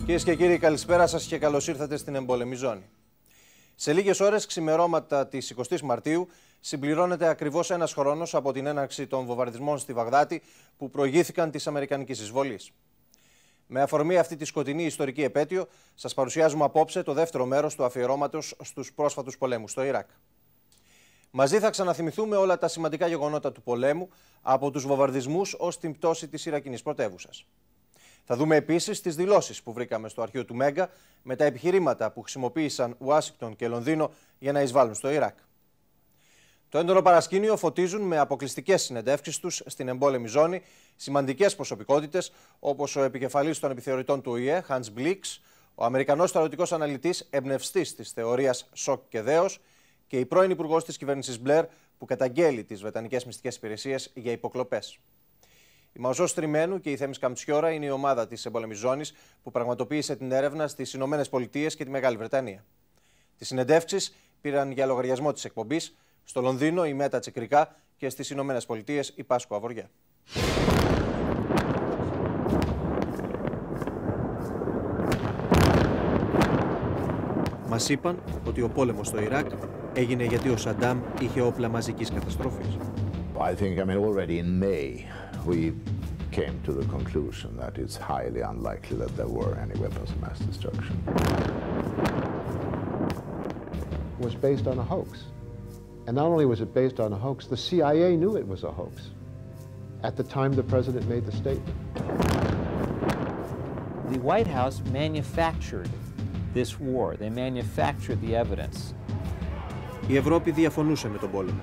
Κυρίες και κύριοι, καλησπέρα σας και καλώς ήρθατε στην εμπόλεμη ζώνη. Σε λίγες ώρες, ξημερώματα της 20ης Μαρτίου, συμπληρώνεται ακριβώς ένας χρόνος από την έναρξη των βομβαρδισμών στη Βαγδάτη που προηγήθηκαν της αμερικανικής εισβολής. Με αφορμή αυτή τη σκοτεινή ιστορική επέτειο, σας παρουσιάζουμε απόψε το δεύτερο μέρος του αφιερώματος στους πρόσφατους πολέμους στο Ιράκ. Μαζί θα ξαναθυμηθούμε όλα τα σημαντικά γεγονότα του πολέμου, από τους βομβαρδισμούς ως την πτώση της Ιρακινής πρωτεύουσας. Θα δούμε επίσης τις δηλώσεις που βρήκαμε στο αρχείο του Μέγκα με τα επιχειρήματα που χρησιμοποίησαν Ουάσιγκτον και Λονδίνο για να εισβάλλουν στο Ιράκ. Το έντονο παρασκήνιο φωτίζουν με αποκλειστικές συνεντεύξεις τους στην εμπόλεμη ζώνη σημαντικές προσωπικότητες όπως ο επικεφαλής των επιθεωρητών του ΟΗΕ, Hans Blix, ο Αμερικανός στρατιωτικός αναλυτής εμπνευστής της θεωρίας Σοκ και Δέος και η πρώην υπουργός της κυβέρνησης Μπλερ που καταγγέλει τις βρετανικές μυστικές υπηρεσίες για υποκλοπές. Η Μαουζός Τριμμένου και η Θέμης Καμτσιόρα είναι η ομάδα της εμπόλεμης ζώνης που πραγματοποίησε την έρευνα στις Ηνωμένες Πολιτείες και τη Μεγάλη Βρετανία. Τις συνεντεύξεις πήραν για λογαριασμό της εκπομπής στο Λονδίνο η Μετά και στις Ηνωμένες Πολιτείες η Πάσκο Αβοριέ. Μας είπαν ότι ο πόλεμος στο Ιράκ έγινε γιατί ο Σαντάμ είχε όπλα μαζικής καταστροφής. Already in May we came to the conclusion that it's highly unlikely that there were any weapons of mass destruction. It was based on a hoax. And not only was it based on a hoax, the CIA knew it was a hoax at the time the president made the statement. The White House manufactured this war. They manufactured the evidence. Η Ευρώπη διαφωνούσε με τον πόλεμο.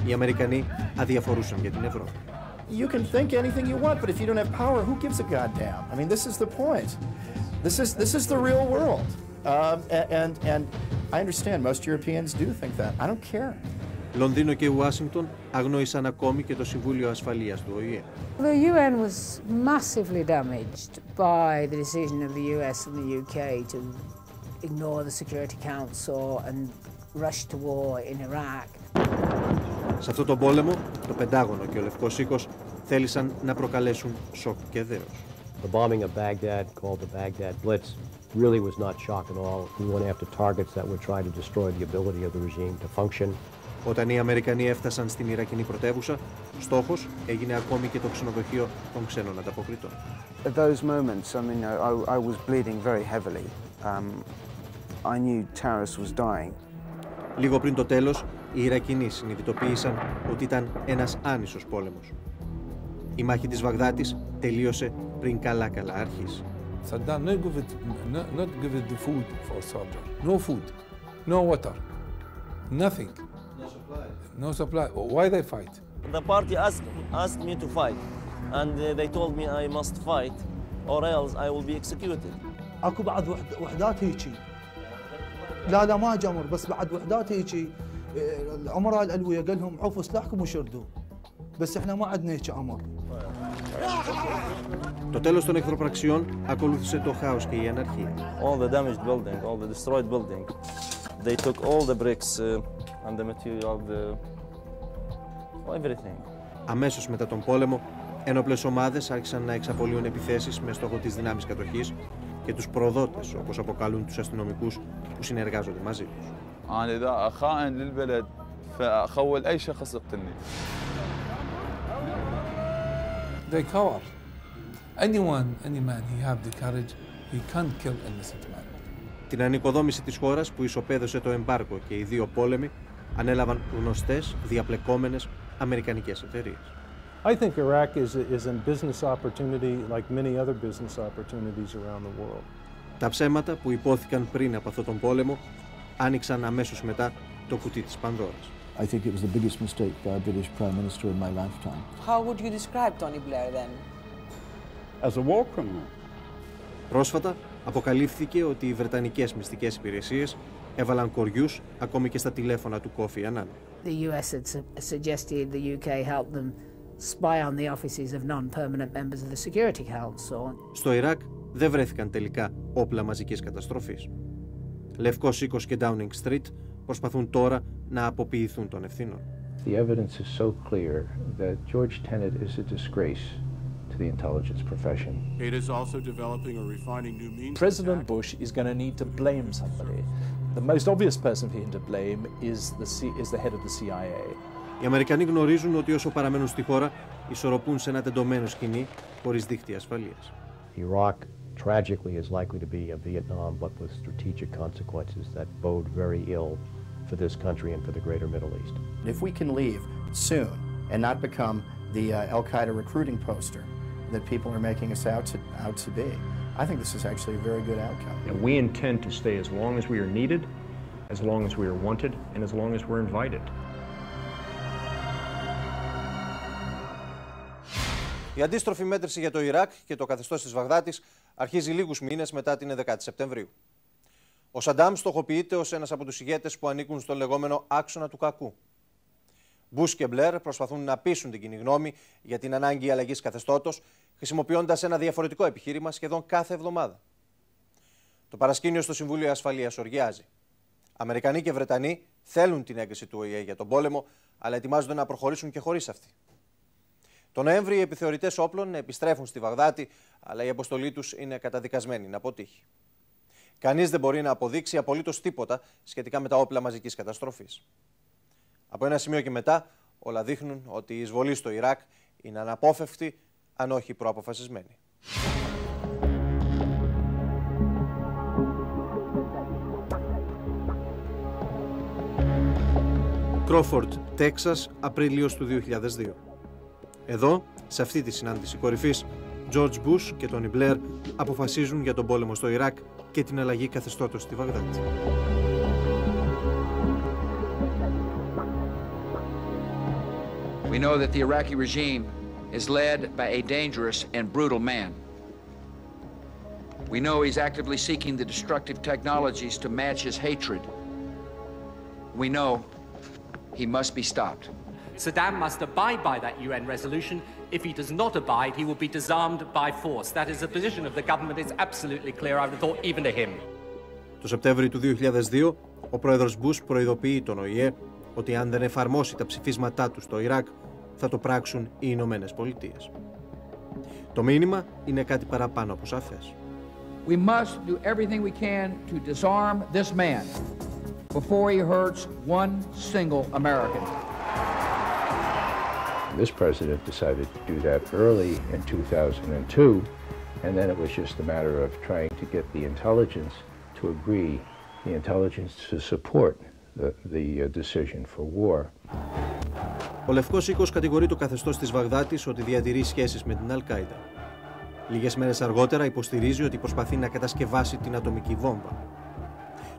Οι Αμερικανοί αδιαφορούσαν για την Ευρώπη. You can think anything you want, but if you don't have power, who gives a goddamn? I mean, this is the point. This is the real world. And I understand most Europeans do think that. I don't care. Λονδίνο και Ουάσιγκτον αγνόησαν ακόμη και το Συμβούλιο Ασφαλείας του ΟΗΕ. The UN was massively damaged by the decision of the US and the UK to ignore the Security Council and rush to war in Iraq. Σε αυτόν τον πόλεμο, το Πεντάγωνο και ο Λευκός Οίκος θέλησαν να προκαλέσουν σοκ και δέος. The bombing of Baghdad, called the Baghdad Blitz, really was not shock at all. We went after targets that would try to destroy the ability of the regime to function. Όταν οι Αμερικανοί έφτασαν στην Ιρακινή πρωτεύουσα, στόχος έγινε ακόμη και το ξενοδοχείο των ξένων ανταποκριτών. At those moments, I mean, I was bleeding very heavily. I knew terrorists was dying. Λίγο πριν το τέλος, οι Ιρακινοί συνειδητοποίησαν ότι ήταν ένας άνισος πόλεμος. Η μάχη της Βαγδάτης τελείωσε πριν καλά-καλά αρχίσει. Saddam not give it the food for soldiers. No food, no water, nothing. No supply. No supply. Why they fight? The party asked me to fight, and they told me I must fight, or else I will be executed. اكو بعض وحدات هيجي. لا ما جمر بس بعد وحدات هيجي العمراء الألوية قال لهم عفوا سلاحكم وشردوا. بس احنا ما عندنا هيك امر. Το τέλος των εχθροπραξιών ακολούθησε το χάος και η αναρχία. All the damaged building, all the destroyed building, they took all the bricks and the material, everything. Αμέσως μετά τον πόλεμο, ένοπλες ομάδες άρχισαν να εξαπολύουν επιθέσεις με στόχο τις δυνάμεις κατοχής και τους προδότες, όπως αποκαλούν τους αστυνομικούς που συνεργάζονται μαζί τους. They cover. Any man, he have the courage, he can't kill innocent man. Την ανοικοδόμηση της χώρας που ισοπαίδωσε το εμπάργκο και οι δύο πόλεμοι ανέλαβαν γνωστές, διαπλεκόμενες αμερικανικές εταιρείες. I think Iraq is a business opportunity like many other business opportunities around the world. Τα ψέματα που υπόθηκαν πριν από αυτόν τον πόλεμο άνοιξαν αμέσως μετά το κουτί της Πανδώρας. I think it was the biggest mistake by a British Prime Minister in my lifetime. How would you describe Tony Blair then? As a war criminal. Πρόσφατα αποκαλύφθηκε ότι οι βρετανικές μυστικές υπηρεσίες έβαλαν κοριούς ακόμη και στα τηλέφωνα του Κόφι Ανάν. The US had suggested the UK help them spy on the offices of non-permanent members of the Security Council. Στο Ιράκ δεν βρέθηκαν τελικά όπλα μαζικής καταστροφής. Λευκός Οίκος και Downing Street προσπαθούν τώρα να αποποιηθούν των ευθύνων. The evidence is so clear that George Tenet is a disgrace to the intelligence profession. It is also developing or refining new means. President Bush is going to need to blame somebody. The most obvious person for him to blame is the head of the CIA. Οι Αμερικανοί γνωρίζουν ότι όσο παραμένουν στη χώρα, ισορροπούν σε ένα τεντωμένο σκηνή χωρίς δίχτυα ασφαλείας. Iraq tragically is likely to be a Vietnam, but with strategic consequences that bode very ill for this country and for the greater Middle East. If we can leave soon and not become the Al-Qaeda recruiting poster that people are making us out to be, I think this is actually a very good outcome. And we intend to stay as long as we are needed, as long as we are wanted, and as long as we're invited. Η αντίστροφη μέτρηση για το Ιράκ και το καθεστώς της Βαγδάτης αρχίζει λίγους μήνες μετά την 11η Σεπτεμβρίου. Ο Σαντάμ στοχοποιείται ως ένας από τους ηγέτες που ανήκουν στο λεγόμενο άξονα του κακού. Μπούς και Μπλερ προσπαθούν να πείσουν την κοινή γνώμη για την ανάγκη αλλαγής καθεστώτος, χρησιμοποιώντας ένα διαφορετικό επιχείρημα σχεδόν κάθε εβδομάδα. Το παρασκήνιο στο Συμβούλιο Ασφαλείας οργιάζει. Αμερικανοί και Βρετανοί θέλουν την έγκριση του ΟΗΕ για τον πόλεμο, αλλά ετοιμάζονται να προχωρήσουν και χωρίς αυτή. Το Νοέμβρη οι επιθεωρητές όπλων επιστρέφουν στη Βαγδάτη, αλλά η αποστολή τους είναι καταδικασμένη να αποτύχει. Κανείς δεν μπορεί να αποδείξει απολύτως τίποτα σχετικά με τα όπλα μαζικής καταστροφής. Από ένα σημείο και μετά, όλα δείχνουν ότι η εισβολή στο Ιράκ είναι αναπόφευκτη, αν όχι προαποφασισμένη. Κρόφορντ, Τέξας, Απρίλιος του 2002. Εδώ, σε αυτή τη συνάντηση κορυφής, George Bush και Tony Blair αποφασίζουν για τον πόλεμο στο Ιράκ και την αλλαγή καθεστώτος στη Βαγδάτη. We know that the Iraqi regime is led by a dangerous and brutal man. We know he's actively seeking the destructive technologies to match his hatred. We know he must be stopped. Saddam must abide by that UN resolution. If he does not abide, he will be disarmed by force. That is the position of the government. It's absolutely clear, I would have thought, even to him. Το Σεπτέμβριο του 2002, ο πρόεδρος Μπούς προειδοποιεί τον ΟΗΕ ότι αν δεν εφαρμόσει τα ψηφίσματά του στο Ιράκ, θα το πράξουν οι Ηνωμένες Πολιτείες. Το μήνυμα είναι κάτι παραπάνω από σαφές. We must do everything we can to disarm this man before he hurts one single American. This president decided to do that early in 2002, and then it was just a matter of trying to get the intelligence to agree, the intelligence to support the decision for war. Ο Λευκός Οίκος κατηγορεί το καθεστώς της Βαγδάτης ότι διατηρεί σχέσεις με την Αλ-Κάιντα. Λίγες μέρες αργότερα υποστηρίζει ότι προσπαθεί να κατασκευάσει την ατομική βόμβα.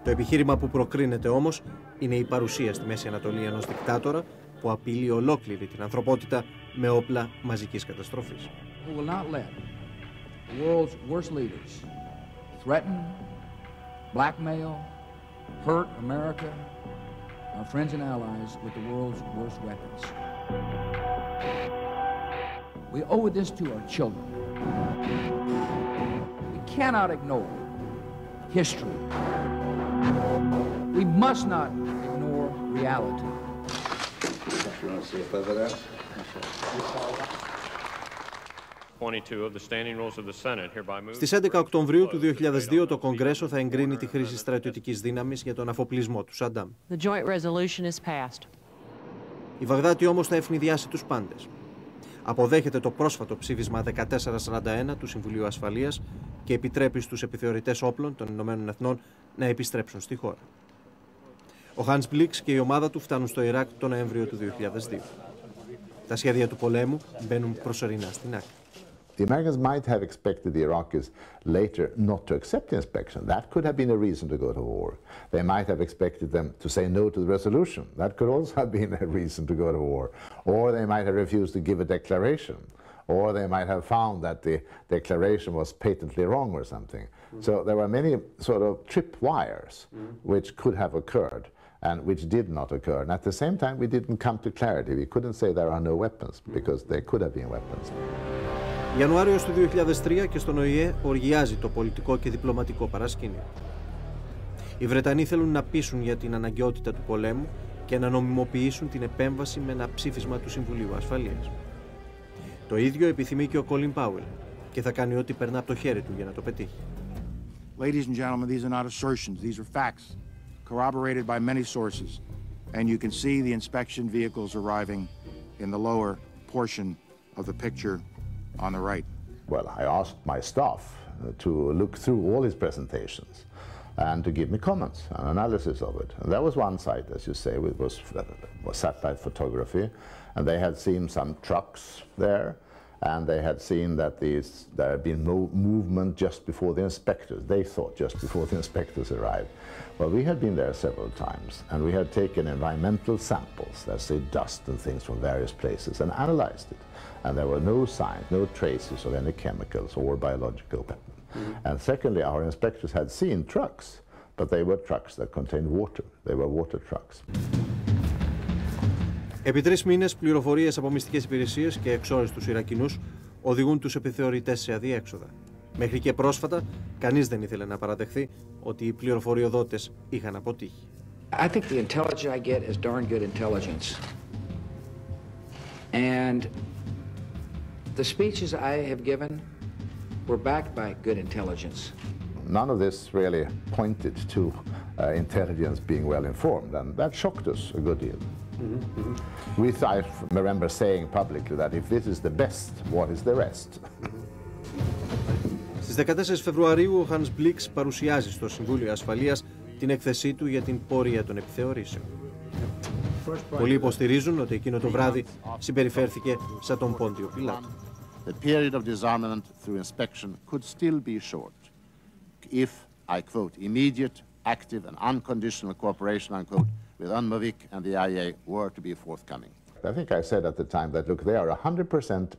Το επιχείρημα που προκρίνεται όμως είναι η παρουσία στη Μέση Ανατολή ενός δικτάτορα που απειλεί ολόκληρη την ανθρωπότητα με όπλα μαζικής καταστροφής. Who will not let the world's worst leaders threaten, blackmail, hurt America, our friends and allies with the world's worst weapons. We owe this to our children. We cannot ignore history. We must not ignore reality. Στις 11 Οκτωβρίου του 2002 το Κογκρέσο θα εγκρίνει τη χρήση στρατιωτικής δύναμης για τον αφοπλισμό του Σαντάμ. Η Βαγδάτη όμως θα ευνηδιάσει τους πάντες. Αποδέχεται το πρόσφατο ψήφισμα 1441 του Συμβουλίου Ασφαλείας και επιτρέπει στους επιθεωρητές όπλων των Ηνωμένων Εθνών να επιστρέψουν στη χώρα. Ο Hans Blix και η ομάδα του φτάνουν στο Ιράκ τον Νοέμβριο του 2002. Τα σχέδια του πολέμου μπαίνουν προσωρινά στην άκρη. The Americans might have expected the Iraqis later not to accept the inspection. That could have been a reason to go to war. They might have expected them to say no to the resolution. That could also have been a reason to go to war. Or they might have refused to give a declaration. Or they might have found that the declaration was patently wrong or something. So there were many sort of tripwires which could have occurred and which did not occur. And at the same time, we didn't come to clarity. We couldn't say there are no weapons because there could have been weapons. Ιανουάριος του 2003 και στον ΟΗΕ οργιάζει το πολιτικό και διπλωματικό παρασκήνιο. Οι Βρετανοί θέλουν να πείσουν για την αναγκαιότητα του πολέμου και να νομιμοποιήσουν την επέμβαση με ένα ψήφισμα του Συμβουλίου Ασφαλείας. Το ίδιο επιθυμεί και ο Colin Powell και θα κάνει ό,τι περνά από το χέρι του για να το πετύχει. Ladies and gentlemen, these are not assertions. These are facts, corroborated by many sources. And you can see the inspection vehicles arriving in the lower portion of the picture on the right. Well, I asked my staff to look through all his presentations and to give me comments and analysis of it. And there was one site, as you say, it was satellite photography, and they had seen some trucks there, and they had seen that there had been no movement just before the inspectors. They thought just before the inspectors arrived. Well, we had been there several times, and we had taken environmental samples, let's say dust and things from various places, and analyzed it. And there were no signs, no traces of any chemicals or biological weapons. And secondly, our inspectors had seen trucks, but they were trucks that contained water. They were water trucks. Επί 3 μήνες, πληροφορίες από μυστικές υπηρεσίες και εξόριστους Ιρακινούς οδηγούν τους επιθεωρητές σε αδιέξοδα. Μέχρι και πρόσφατα, κανείς δεν ήθελε να παραδεχθεί ότι οι πληροφοριοδότες είχαν αποτύχει. I think the intelligence I get is darn good intelligence. And the speeches I have given were backed by good intelligence. None of this really pointed to intelligence being well informed, and that shocked us a good deal. I remember saying publicly that if this is the best, what is the rest? Στις 14 Φεβρουαρίου, ο Hans Blix παρουσιάζει στο Συμβούλιο Ασφαλείας την έκθεσή του για την πορεία των επιθεωρήσεων. Πολλοί υποστηρίζουν ότι εκείνο το βράδυ συμπεριφέρθηκε σαν τον Πόντιο Πιλάτο. The period of disarmament through inspection could still be short if, I quote, immediate, active and unconditional cooperation, unquote, with UNMOVIC and the IAEA were to be forthcoming. I think I said at the time that, look, they are 100%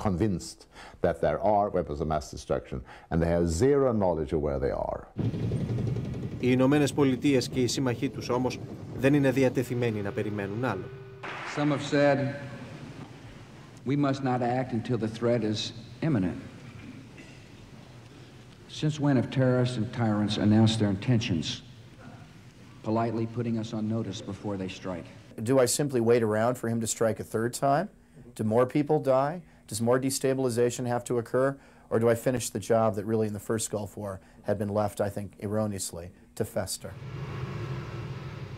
convinced that there are weapons of mass destruction and they have zero knowledge of where they are. Οι Ηνωμένες Πολιτείες και οι σύμμαχοί τους όμως δεν είναι διατεθειμένοι να περιμένουν άλλο. Some have said we must not act until the threat is imminent. Since when have terrorists and tyrants announced their intentions, politely putting us on notice before they strike? Do I simply wait around for him to strike a third time? Do more people die? Does more destabilization have to occur? Or do I finish the job that really in the first Gulf War had been left, I think, erroneously, to fester?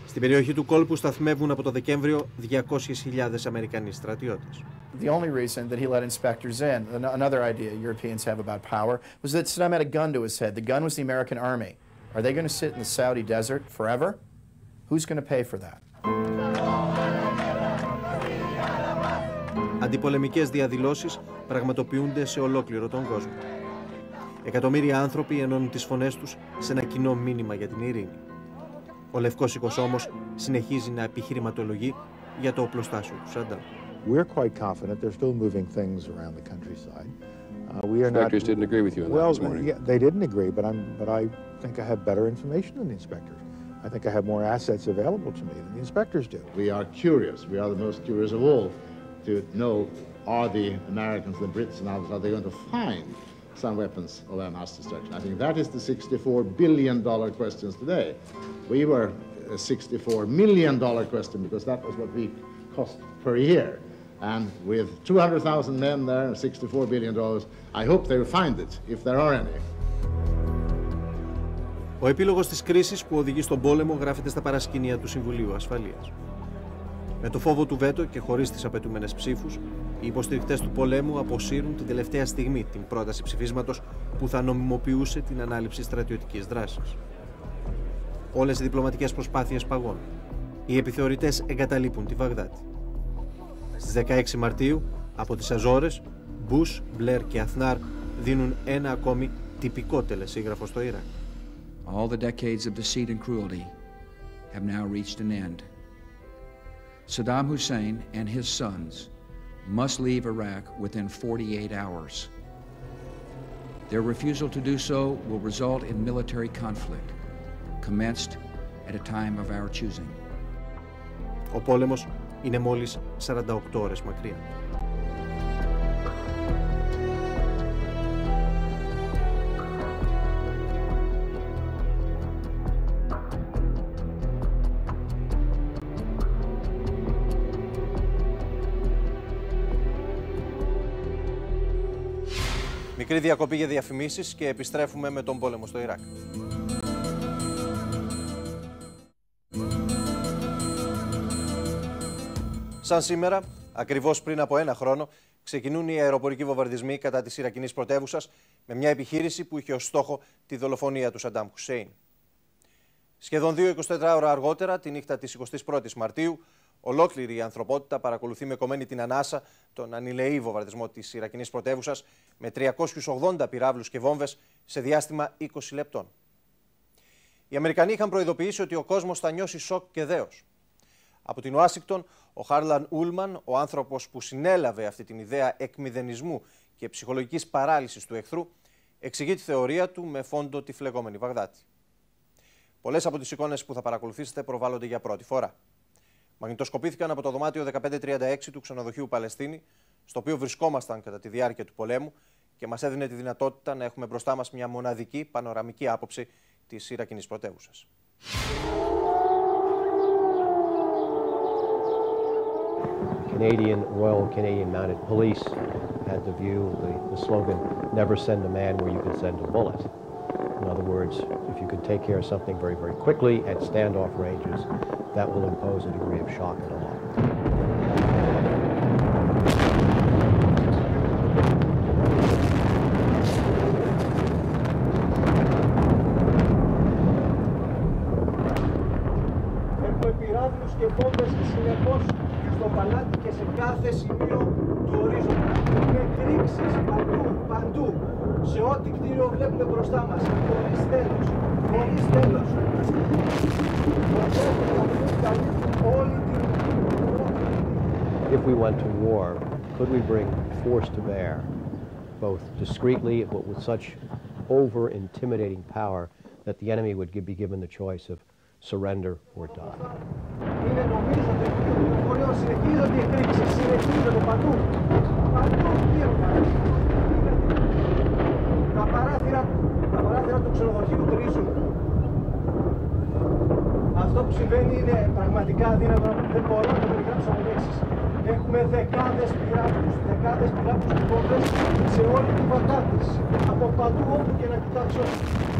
Στην περιοχή του κόλπου σταθμεύουν από το Δεκέμβριο 200.000 Αμερικανοί στρατιώτες. The only reason that he let inspectors in, another idea Europeans have about power, was that Saddam had a gun to his head. The gun was the American army. Are they going to sit in the Saudi desert forever? Who's going to pay for that? Αντιπολεμικές διαδηλώσεις πραγματοποιούνται σε ολόκληρο τον κόσμο. Εκατομμύρια άνθρωποι ενώνουν τις φωνές τους σε ένα κοινό μήνυμα για την ειρήνη. Ο Λευκός Οίκος όμως συνεχίζει να επιχειρηματολογεί για το οπλοστάσιο του Σαντάμ. We're quite confident they're still moving things around the countryside. We are not. Inspectors didn't agree with you on that this morning. Yeah, they didn't agree, but I think I have better information than the inspectors. I think I have more assets available to me than the inspectors do. We are curious. We are the most curious of all to know, are the Americans, the Brits and others, are they going to find some weapons of mass destruction? I think that is the $64 billion questions today. We were a $64 million question because that was what we cost per year. And with 200,000 men there and $64 billion, I hope they will find it, if there are any. Ο επίλογος της κρίσης που οδηγεί στον πόλεμο γράφεται στα παρασκήνια του Συμβουλίου Ασφαλείας. Με το φόβο του βέτο και χωρίς τις απαιτούμενες ψήφους, οι υποστηρικτές του πολέμου αποσύρουν την τελευταία στιγμή την πρόταση ψηφίσματος που θα νομιμοποιούσε την ανάληψη στρατιωτικής δράσης. Όλες οι διπλωματικές προσπάθειες παγώνουν. Οι επιθεωρητές εγκαταλείπουν τη Βαγδάτη. Στις 16 Μαρτίου, από τις Αζόρες, Μπούς, Μπλερ και Αθνάρ δίνουν ένα ακόμη τυπικό τελεσίγραφο στο Ιράκ. All the decades of deceit and cruelty have now reached an end. Saddam Hussein and his sons must leave Iraq within 48 hours. Their refusal to do so will result in military conflict, commenced at a time of our choosing. Ο πόλεμος είναι μόλις 48 ώρες μακριά. Μικρή διακοπή για διαφημίσεις και επιστρέφουμε με τον πόλεμο στο Ιράκ. Σαν σήμερα, ακριβώς πριν από ένα χρόνο, ξεκινούν οι αεροπορικοί βομβαρδισμοί κατά της Ιρακινής πρωτεύουσας με μια επιχείρηση που είχε ως στόχο τη δολοφονία του Σαντάμ Χουσείν. Σχεδόν 2-24 ώρα αργότερα, τη νύχτα της 21ης Μαρτίου, ολόκληρη η ανθρωπότητα παρακολουθεί με κομμένη την ανάσα τον ανηλεή βομβαρδισμό της Ιρακινής πρωτεύουσας με 380 πυράβλους και βόμβες σε διάστημα 20 λεπτών. Οι Αμερικανοί είχαν προειδοποιήσει ότι ο κόσμος θα νιώσει σοκ και δέος. Από την Ουάσιγκτον, ο Χάρλαν Ούλμαν, ο άνθρωπος που συνέλαβε αυτή την ιδέα εκμηδενισμού και ψυχολογικής παράλυσης του εχθρού, εξηγεί τη θεωρία του με φόντο τη φλεγόμενη Βαγδάτη. Πολλές από τις εικόνες που θα παρακολουθήσετε προβάλλονται για πρώτη φορά. Μαγνητοσκοπήθηκαν από το δωμάτιο 1536 του ξενοδοχείου Παλαιστίνη, στο οποίο βρισκόμασταν κατά τη διάρκεια του πολέμου και μας έδινε τη δυνατότητα να έχουμε μπροστά μας μια μοναδική πανοραμική άποψη της Ιρακινής πρωτεύουσας. Canadian Royal Canadian Mounted Police had the view, the slogan, never send a man where you can send a bullet. In other words, if you could take care of something very, very quickly at standoff ranges, that will impose a degree of shock and awe. Έχουμε πυράβλους και βόμβες συνεχώς στο παλάτι και σε κάθε σημείο του ορίζοντα. Και εκρήξεις παντού, σε ό,τι κτίριο βλέπουμε μπροστά μας, χωρίς τέλος, χωρίς τέλος. If we went to war, could we bring force to bear, both discreetly but with such over-intimidating power that the enemy would be given the choice of surrender or die? Είναι νομίζω ότι το χωριό συνεχίζονται οι εκρήξεις, συνεχίζονται παντού. Παντού τα παράθυρα του ξενοδοχείου τρίζουν. Αυτό που συμβαίνει είναι πραγματικά αδύνατο, δεν μπορώ να το περιγράψω με λέξεις. Έχουμε δεκάδες πυράβλους και βόμβες σε όλη τη Βαγδάτη. Από παντού όπου και να κοιτάξω,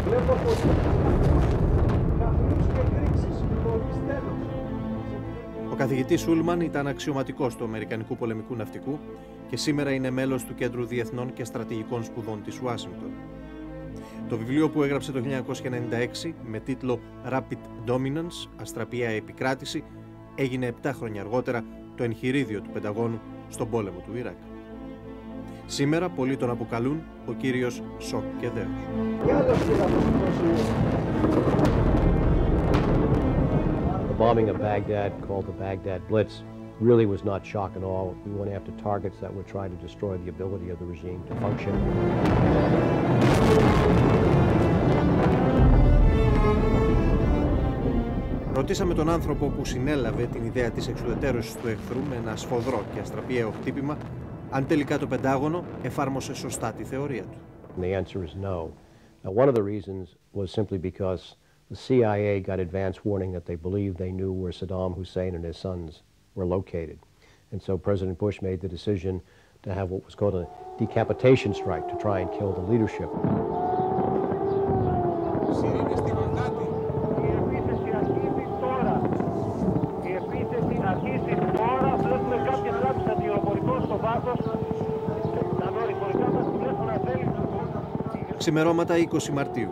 βλέπω πως καπνούς και εκρήξεις χωρίς τέλος. Ο καθηγητής Ούλμαν ήταν αξιωματικός του Αμερικανικού πολεμικού ναυτικού και σήμερα είναι μέλος του Κέντρου Διεθνών και Στρατηγικών Σπουδών της Ουάσιγκτον. Το βιβλίο που έγραψε το 1996 με τίτλο Rapid Dominance, αστραπιαία επικράτηση, έγινε 7 χρόνια αργότερα το εγχειρίδιο του Πενταγώνου στον πόλεμο του Ιράκ. Σήμερα πολλοί τον αποκαλούν ο κύριος Σοκ και Δέος. The bombing of Baghdad, called the Baghdad Blitz, really was not shock and awe. We went after targets that were trying to destroy the ability of the regime to function. Ρωτήσαμε τον άνθρωπο που συνέλαβε την ιδέα της εξουδετερώσης του εχθρού με ένα σφοδρό και αστραπιαίο χτύπημα, αν τελικά το Πεντάγωνο εφάρμοσε σωστά τη θεωρία του. The answer is no. Now, one of the reasons was simply because the CIA got advance warning that they believed they knew where Saddam Hussein and his sons were located. And so President Bush made the decision to have what was called a decapitation strike to try and kill the leadership. Ξημερώματα 20 Μαρτίου.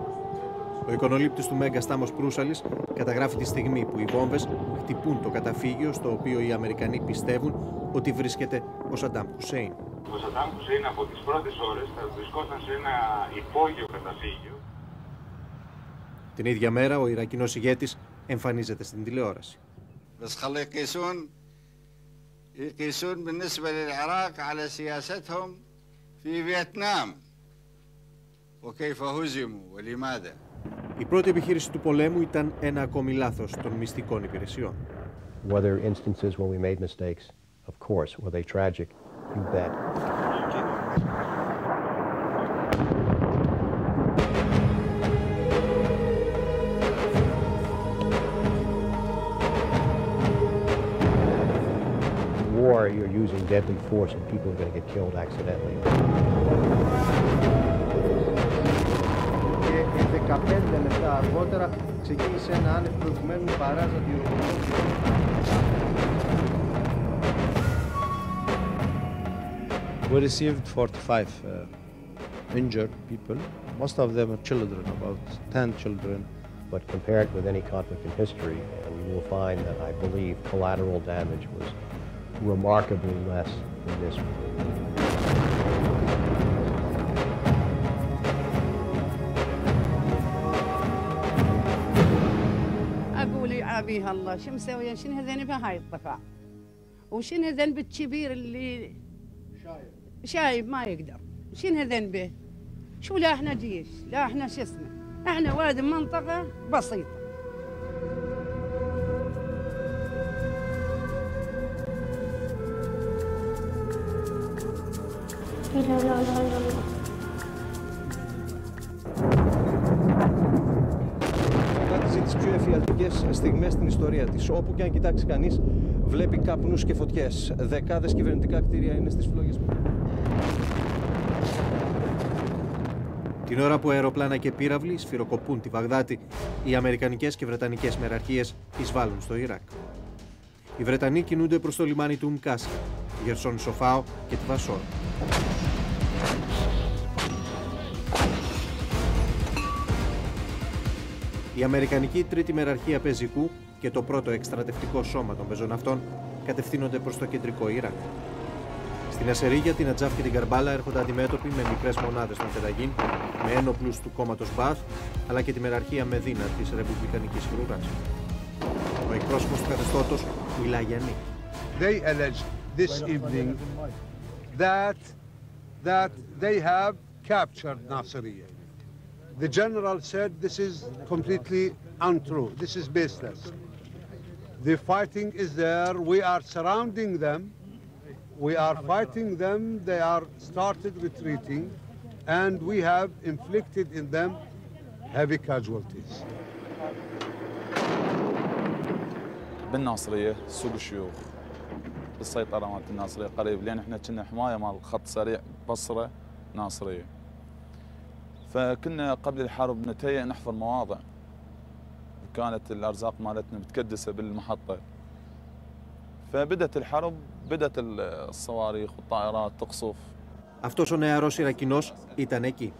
Ο εικονολήπτης του Μέγκα Στάμος Προύσαλης καταγράφει τη στιγμή που οι βόμβες χτυπούν το καταφύγιο στο οποίο οι Αμερικανοί πιστεύουν ότι βρίσκεται ο Σαντάμ Χουσέιν. Ο Σαντάμ Χουσέιν από τις πρώτες ώρες θα βρισκόταν σε ένα υπόγειο καταφύγιο. Την ίδια μέρα ο Ιρακινός ηγέτης εμφανίζεται στην τηλεόραση. يقيسون بالنسبة للعراق على سياستهم في فيتنام وكيف هزموا ولماذا. Η πρώτη επιχείρηση του πολέμου ήταν ένα ακόμη λάθος των μυστικών υπηρεσιών. Were there instances when we made mistakes? Of course. Were they tragic? You bet. War, you're using deadly force and people are going to get killed accidentally. 15 λεπτά αργότερα ξεκίνησε ένα άνευ προηγουμένου μπαράζ αντιεροπορικών. We received 45 injured people. Most of them are children, about 10 children. But compare it with any conflict in history, and you will find that I believe collateral damage was remarkably less than this one. أقول يعافيها الله شو مسوية شنو ذنبها هاي الضفاع وشنو ذنب الكبير اللي شايب ما يقدر شنو ذنبه شو لا احنا جيش لا احنا شو اسمه احنا واد منطقة بسيطة. لا لا لا لا Τις πιο εφιαλτικές στιγμές στην ιστορία της. Όπου και αν κοιτάξει κανείς, βλέπει καπνούς και φωτιές. Δεκάδες κυβερνητικά κτίρια είναι στις φλόγες. Την ώρα που αεροπλάνα και πύραυλοι σφυροκοπούν τη Βαγδάτη, οι αμερικανικές και βρετανικές μεραρχίες εισβάλλουν στο Ιράκ. Οι Βρετανοί κινούνται προς το λιμάνι του Μκάση, Γερσόν Σοφάο και τη Βασόρα. Η αμερικανική τρίτη μεραρχία πεζικού και το πρώτο εκστρατευτικό σώμα των πεζοναυτών κατευθύνονται προς το κεντρικό Ιράκ. Στην Ασερίγια, την Ατζάφ και την Καρμπάλα έρχονται αντιμέτωποι με μικρές μονάδες των Φεταγίν, με ένοπλους του κόμματος Μπαθ, αλλά και τη μεραρχία Μεδίνα της Ρεπουμπλικανικής Φρουράς. Ο εκπρόσωπος του καθεστώτος μιλά για νίκη. They alleged this evening that they have captured Nasiriyah. The general said this is completely untrue. This is baseless. The fighting is there. We are surrounding them. We are fighting them. They are started retreating, and we have inflicted in them heavy casualties. بالناصرية سوق الشيوخ بالسيطرة مالت الناصرية قريب لأن احنا كنا حماية مال خط سريع بصرة ناصرية. فكنا قبل الحرب نتهيأ نحفر مواضع وكانت الأرزاق مالتنا متكدسة بالمحطة. فبدت الحرب بدت الصواريخ والطائرات تقصف. Αυτός ο νεαρός Ιρακινός ήταν εκεί.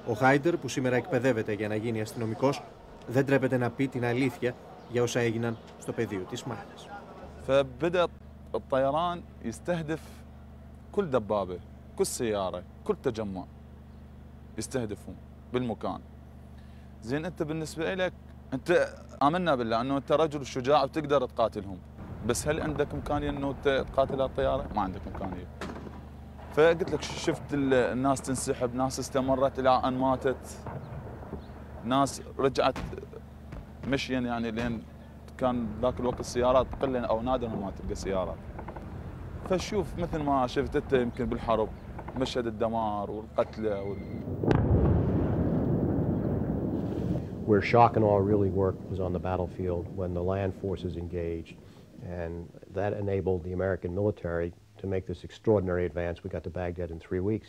Ο Χάιντερ, που σήμερα εκπαιδεύεται για να γίνει αστυνομικός, δεν τρέπεται να πει την αλήθεια για όσα έγιναν στο πεδίο της μάχης. فبدأ الطيران يستهدف كل دبابة، كل سيارة، كل تجمع يستهدفون بالمكان. زين انت بالنسبة لك انت آمنا بالله انه انت رجل شجاع وتقدر تقاتلهم، بس هل عندك إمكانية انه تقاتل الطيارة؟ ما عندك إمكانية. فقلت لك شفت الناس تنسحب، ناس استمرت إلى أن ماتت، ناس رجعت مشيا يعني لين كان ذاك الوقت السيارات قلة أو نادرا ما تلقى سيارات. فشوف مثل ما شفت أنت يمكن بالحرب مشهد الدمار والقتلى Where shock and awe really worked was on the battlefield when the land forces engaged, and that enabled the American military to make this extraordinary advance. We got to Baghdad in 3 weeks.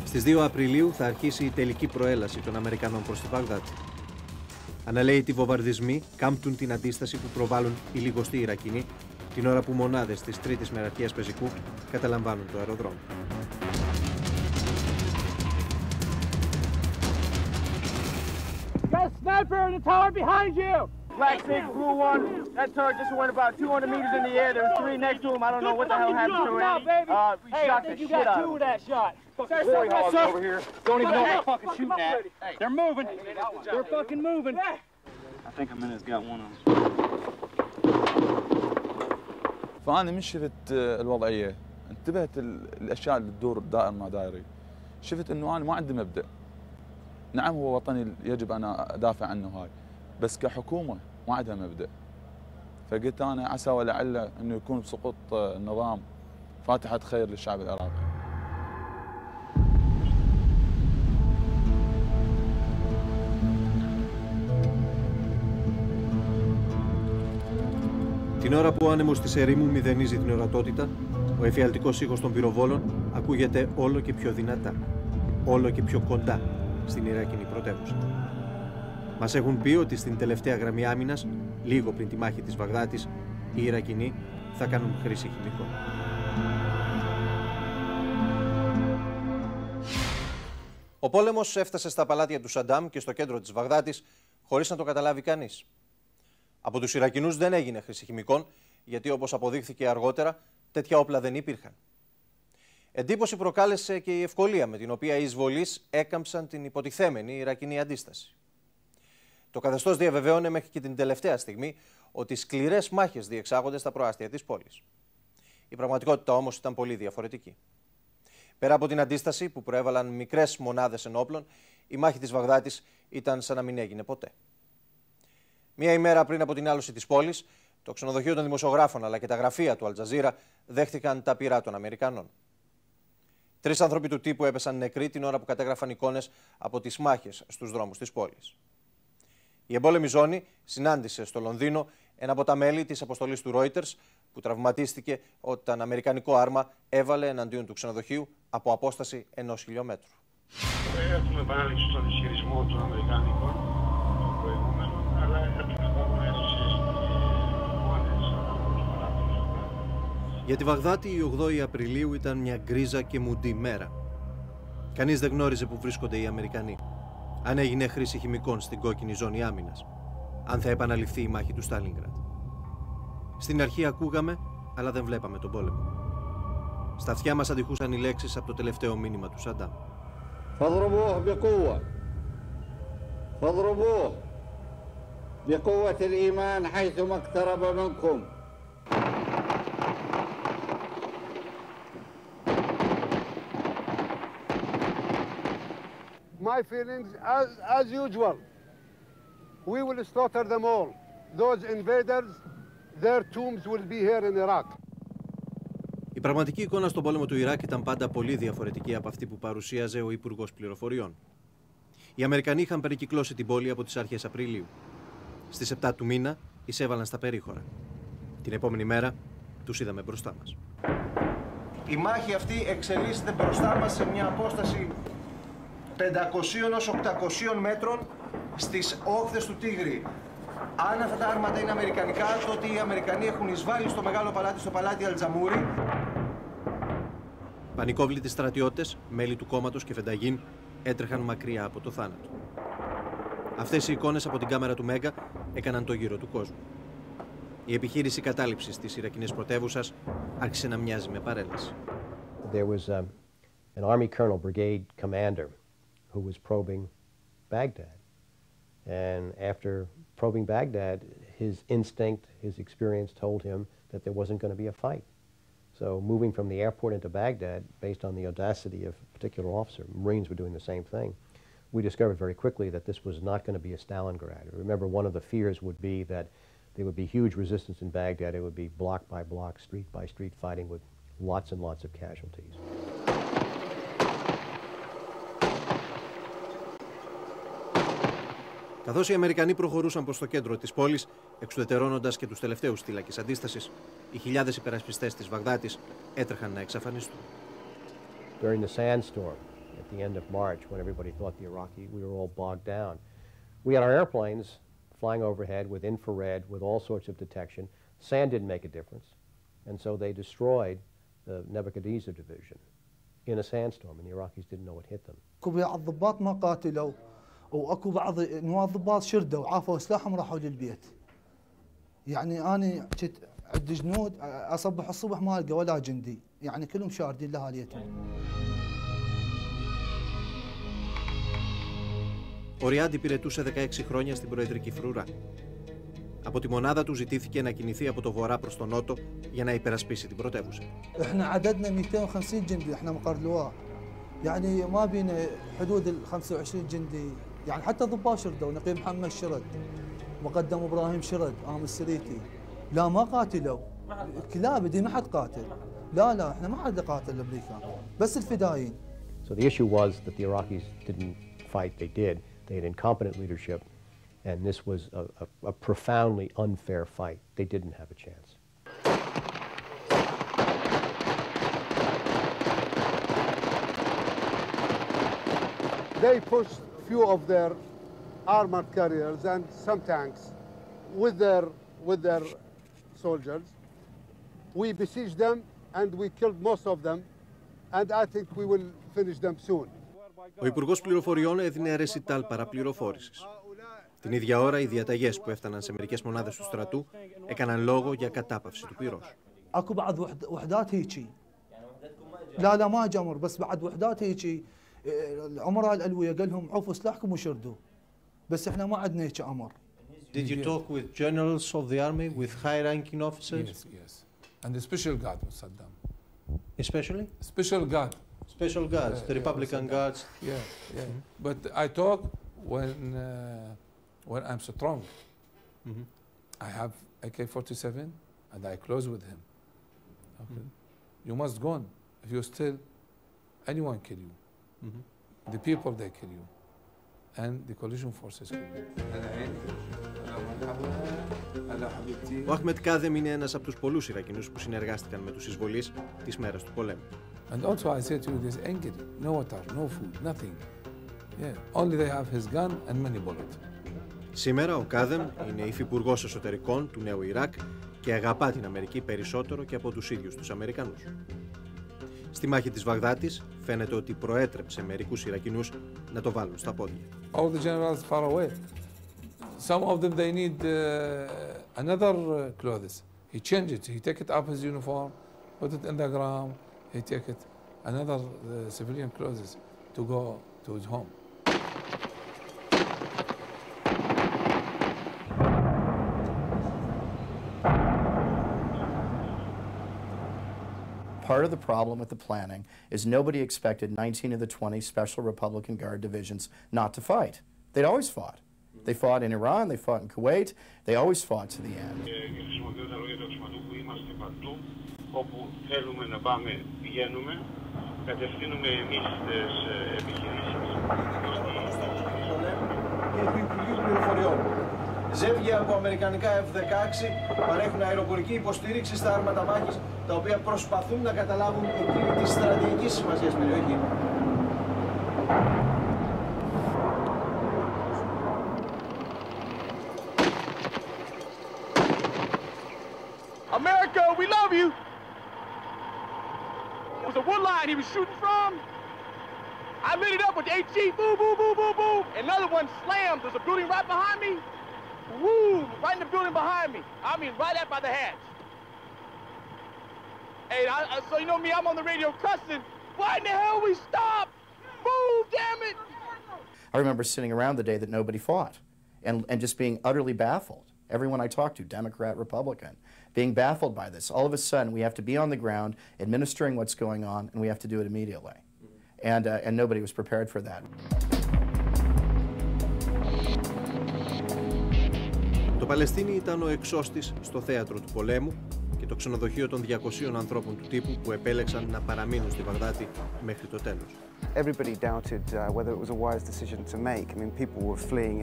Στις 2 Απριλίου θα αρχίσει η τελική προέλαση των Αμερικανών προς τη Βαγδάτη. Αναλαίητοι βομβαρδισμοί κάμπτουν την αντίσταση που προβάλλουν οι λιγοστοί Ιρακινοί την ώρα που μονάδες της τρίτης μεραρχίας πεζικού καταλαμβάνουν το αεροδρόμιο. Got a sniper in the tower behind you! Black 6, blue 1. That turret just went about 200 meters in the air. There was 3 next to him. I don't know what the hell happened to it. We shot the shit out of him. That shot. Glory hogs over here. Don't even know what they're fucking shooting at. They're moving. They're fucking moving. I think a minute's got one of them. فأنا من شفت الوضعية انتبهت الأشياء اللي تدور دائر ما دايري. شفت إنه أنا ما عندي مبدأ. نعم هو وطني يجب أن أدافع عنه هاي، بس كحكومة ما عندها مبدأ. فقلت أنا عسى ولعل إنه يكون بسقوط النظام فاتحة خير للشعب العراقي. Την ώρα που ο άνεμος της ερήμου μηδενίζει την ορατότητα, ο εφιαλτικός ήχος των πυροβόλων ακούγεται όλο και πιο δυνατά, όλο και πιο κοντά, στην Ιρακινή πρωτεύουσα. Μας έχουν πει ότι στην τελευταία γραμμή άμυνας, λίγο πριν τη μάχη της Βαγδάτης, οι Ιρακινοί θα κάνουν χρήση χημικών. Ο πόλεμος έφτασε στα παλάτια του Σαντάμ και στο κέντρο της Βαγδάτης χωρίς να το καταλάβει κανείς. Από τους Ιρακινούς δεν έγινε χρήση χημικών, γιατί όπως αποδείχθηκε αργότερα, τέτοια όπλα δεν υπήρχαν. Εντύπωση προκάλεσε και η ευκολία με την οποία οι εισβολείς έκαμψαν την υποτιθέμενη Ιρακινή αντίσταση. Το καθεστώς διαβεβαίωνε μέχρι και την τελευταία στιγμή ότι σκληρές μάχες διεξάγονται στα προάστια της πόλης. Η πραγματικότητα όμως ήταν πολύ διαφορετική. Πέρα από την αντίσταση που προέβαλαν μικρές μονάδες ενόπλων, η μάχη της Βαγδάτης ήταν σαν να μην έγινε ποτέ. Μία ημέρα πριν από την άλωση της πόλης, το ξενοδοχείο των δημοσιογράφων αλλά και τα γραφεία του Αλτζαζίρα δέχτηκαν τα πυρά των Αμερικανών. 3 άνθρωποι του τύπου έπεσαν νεκροί την ώρα που κατέγραφαν εικόνες από τις μάχες στους δρόμους της πόλης. Η εμπόλεμη ζώνη συνάντησε στο Λονδίνο ένα από τα μέλη της αποστολής του Reuters που τραυματίστηκε όταν αμερικανικό άρμα έβαλε εναντίον του ξενοδοχείου από απόσταση 1 χιλιόμετρου. Έχουμε επανάληψη στον ισχυρισμό των Αμερικανικών των προηγούμενων, αλλά έχουμε Για τη Βαγδάτη η 8η Απριλίου ήταν μια γκρίζα και μουντή μέρα. Κανείς δεν γνώριζε που βρίσκονται οι Αμερικανοί. Αν έγινε χρήση χημικών στην κόκκινη ζώνη άμυνας. Αν θα επαναληφθεί η μάχη του Στάλινγκραντ. Στην αρχή ακούγαμε, αλλά δεν βλέπαμε τον πόλεμο. Στα αυτιά μας αντιχούσαν οι λέξεις από το τελευταίο μήνυμα του Σαντάμ. فاضربوه بقوة فاضربوه بقوة الإيمان حيثما اقترب منكم. My feelings, as usual, we will slaughter them all. Those invaders, their tombs will be here in Iraq. Η πραγματική εικόνα στον πόλεμο του Ιράκ ήταν πάντα πολύ διαφορετική από αυτή που παρουσίαζε ο Υπουργός Πληροφοριών. Οι Αμερικανοί είχαν περικυκλώσει την πόλη από τις αρχές Απριλίου. Στις 7 του μήνα εισέβαλαν στα περίχωρα. Την επόμενη μέρα τους είδαμε μπροστά μας. Η μάχη αυτή εξελίσσεται μπροστά μας σε μια απόσταση 500 έως 800 μέτρων στις όχθες του Τίγρη. Αν αυτά τα άρματα είναι αμερικανικά, τότε οι Αμερικανοί έχουν εισβάλει στο μεγάλο παλάτι, στο παλάτι Αλτζαμούρι. Πανικόβλητοι στρατιώτες, μέλη του κόμματος και φενταγίν, έτρεχαν μακριά από το θάνατο. Αυτές οι εικόνες από την κάμερα του Μέγκα έκαναν το γύρο του κόσμου. Η επιχείρηση κατάληψης της Ιρακινής πρωτεύουσας άρχισε να μοιάζει με παρέλαση. There was an Army Colonel Brigade Commander who was probing Baghdad. And after probing Baghdad, his instinct, his experience told him that there wasn't going to be a fight. So moving from the airport into Baghdad, based on the audacity of a particular officer, Marines were doing the same thing, we discovered very quickly that this was not going to be a Stalingrad. Remember, one of the fears would be that there would be huge resistance in Baghdad. It would be block by block, street by street fighting with lots and lots of casualties. Καθώς οι Αμερικανοί προχωρούσαν προς το κέντρο της πόλης, εξουδετερώνοντας και τους τελευταίους θύλακες αντίστασης, οι χιλιάδες υπερασπιστές της Βαγδάτης έτρεχαν να εξαφανιστούν. During the sandstorm at the end of March, when everybody thought the Iraqi, we were all bogged down, we had our airplanes flying overhead with infrared, with all sorts of detection. Sand didn't make a difference, and so they destroyed the Nebuchadnezzar division in a sandstorm, and the Iraqis didn't know what hit them. الضباط ما قاتلوا واكو بعض نواب الضباط شردوا عافوا سلاحهم وراحوا للبيت. يعني انا كنت عندي جنود اصبح الصبح ما القى ولا جندي، يعني كلهم شاردين لهاليتهم. Ο Ριάντ υπηρετούσε 16 χρόνια στην προεδρική φρουρά. Από τη μονάδα του ζητήθηκε να κινηθεί από το βορρά προς τον νότο για να υπερασπίσει την πρωτεύουσα. احنا عددنا 250 جندي، احنا مقر لواء. يعني ما بينا حدود ال 25 جندي، يعني حتى ضباط شردوا، نقيب محمد شرد، مقدم ابراهيم شرد، عام السريتي. لا ما قاتلوا. كلاب دي ما حد قاتل. لا احنا ما حد قاتل الامريكان، بس الفدائيين. So the issue was that the Iraqis didn't fight, they did. They had incompetent leadership, and this was a profoundly unfair fight. They didn't have a chance. They pushed few of their armored carriers and some tanks with their soldiers. We besieged them and we killed most of them, and I think we will finish them soon. Ο Υπουργός Πληροφοριών έδινε ρεσιτάλ παραπληροφόρησης. Την ίδια ώρα, οι διαταγές που έφταναν σε μερικές μονάδες του στρατού έκαναν λόγο για κατάπαυση του πυρός. اكو بعض وحدات هيجي لا ما جمر بس بعد وحدات هيجي الامراء الالويه قال لهم عفوا سلاحكم وشردوا بس احنا ما عندنا هيك امر. Did you talk with generals of the army, with high-ranking officers? Yes. And the special guard was Saddam. Especially? Special guard. Special guards, the Republican guards. Yeah. But I talk when I'm strong. I have AK-47 and I close with him. Okay. You must go on. If you're still, anyone kill you. The people, they kill you. And the coalition forces kill you. Ο Αχμετ Κάδεμ είναι ένας από τους πολλούς Ιρακινούς που συνεργάστηκαν με τους εισβολείς τις μέρες του πολέμου. And also I said to you, there's angry, no water, no food, nothing. Yeah, only they have his gun and many bullets. Σήμερα ο Κάδεμ είναι υφυπουργός εσωτερικών του νέου Ιράκ και αγαπά την Αμερική περισσότερο και από τους ίδιους τους Αμερικανούς. Στη μάχη της Βαγδάτης φαίνεται ότι προέτρεψε μερικούς Ιρακινούς να το βάλουν στα πόδια. All the generals far away. Some of them they need another clothes. He changed it. He take it up his uniform, put it in the ground. He take it another civilian clothes to go to his home. Part of the problem with the planning is nobody expected 19 of the 20 Special Republican Guard divisions not to fight. They'd always fought. They fought in Iran, they fought in Kuwait, they always fought to the end. Όπου θέλουμε να πάμε, πηγαίνουμε, κατευθύνουμε εμείς τις επιχειρήσεις. Και του Υπουργείου Πληροφοριών. Ζεύγια από αμερικανικά F-16 παρέχουν αεροπορική υποστήριξη στα άρματα μάχης, τα οποία προσπαθούν να καταλάβουν εκείνη τη στρατηγικής σημασίας περιοχή. America, we love you. It was a wood line he was shooting from. I lit it up with the HG, boom, boom, boom, boom, boom. Another one slammed. There's a building right behind me. Woo, right in the building behind me. I mean, right up by the hatch. Hey, so you know me, I'm on the radio cussing. Why in the hell we stop? Move, damn it! I remember sitting around the day that nobody fought and just being utterly baffled. Everyone I talked to, Democrat, Republican, being baffled by this. All of a sudden, we have to be on the ground, administering what's going on, and we have to do it immediately. And nobody was prepared for that. Το Παλαιστίνι ήταν ο εξώστης στο θέατρο του πολέμου και το ξενοδοχείο των 200 ανθρώπων του τύπου που επέλεξαν να παραμείνουν στη Βαγδάτη μέχρι το τέλος. Everybody doubted whether it was a wise decision to make. I mean, people were fleeing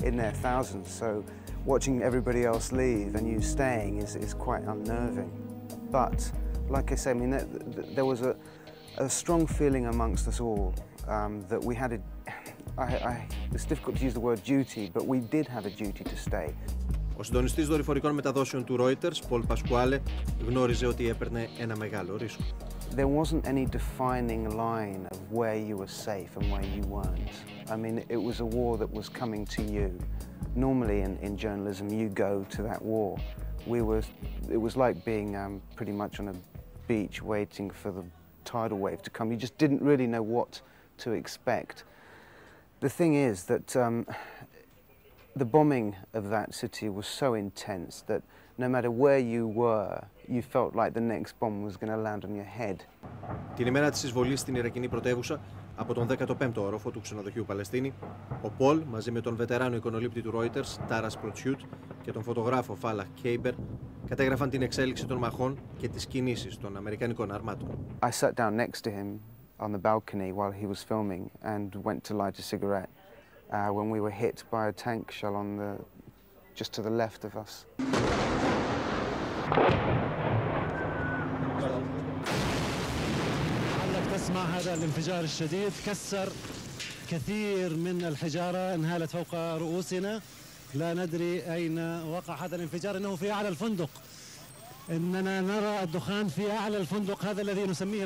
in their thousands, so watching everybody else leave and you staying is quite unnerving. But, like I say, I mean, there was a strong feeling amongst us all that we had it's difficult to use the word duty, but we did have a duty to stay. Ο συντονιστής δορυφορικών μεταδόσεων του Reuters, Πολ Πασκουάλε, γνώριζε ότι έπαιρνε ένα μεγάλο ρίσκο. There wasn't any defining line of where you were safe and where you weren't. I mean, it was a war that was coming to you. Normally in journalism, you go to that war. It was like being pretty much on a beach waiting for the tidal wave to come. You just didn't really know what to expect. The thing is that the bombing of that city was so intense that no matter where you were, you felt like the next bomb was going to land on your head. Την ημέρα της εισβολής στην Ιρακινή πρωτεύουσα, από τον 15ο όροφο του ξενοδοχείου Παλαιστίνη, ο Πολ, μαζί με τον βετεράνο εικονολήπτη του Reuters, Τάρας Προτσιούτ, και τον φωτογράφο Φάλαχ Κέιμπερ, κατέγραφαν την εξέλιξη των μαχών και τις κινήσεις των αμερικανικών αρμάτων. I sat down next to him on the balcony while he was filming and went to light a cigarette when we were hit by a tank shell just to the left of us. تسمع هذا الانفجار الشديد كسر كثير من الحجارة انهالت فوق رؤوسنا لا ندري أين وقع هذا الانفجار إنه في أعلى الفندق إننا نرى الدخان في أعلى الفندق هذا الذي نسميه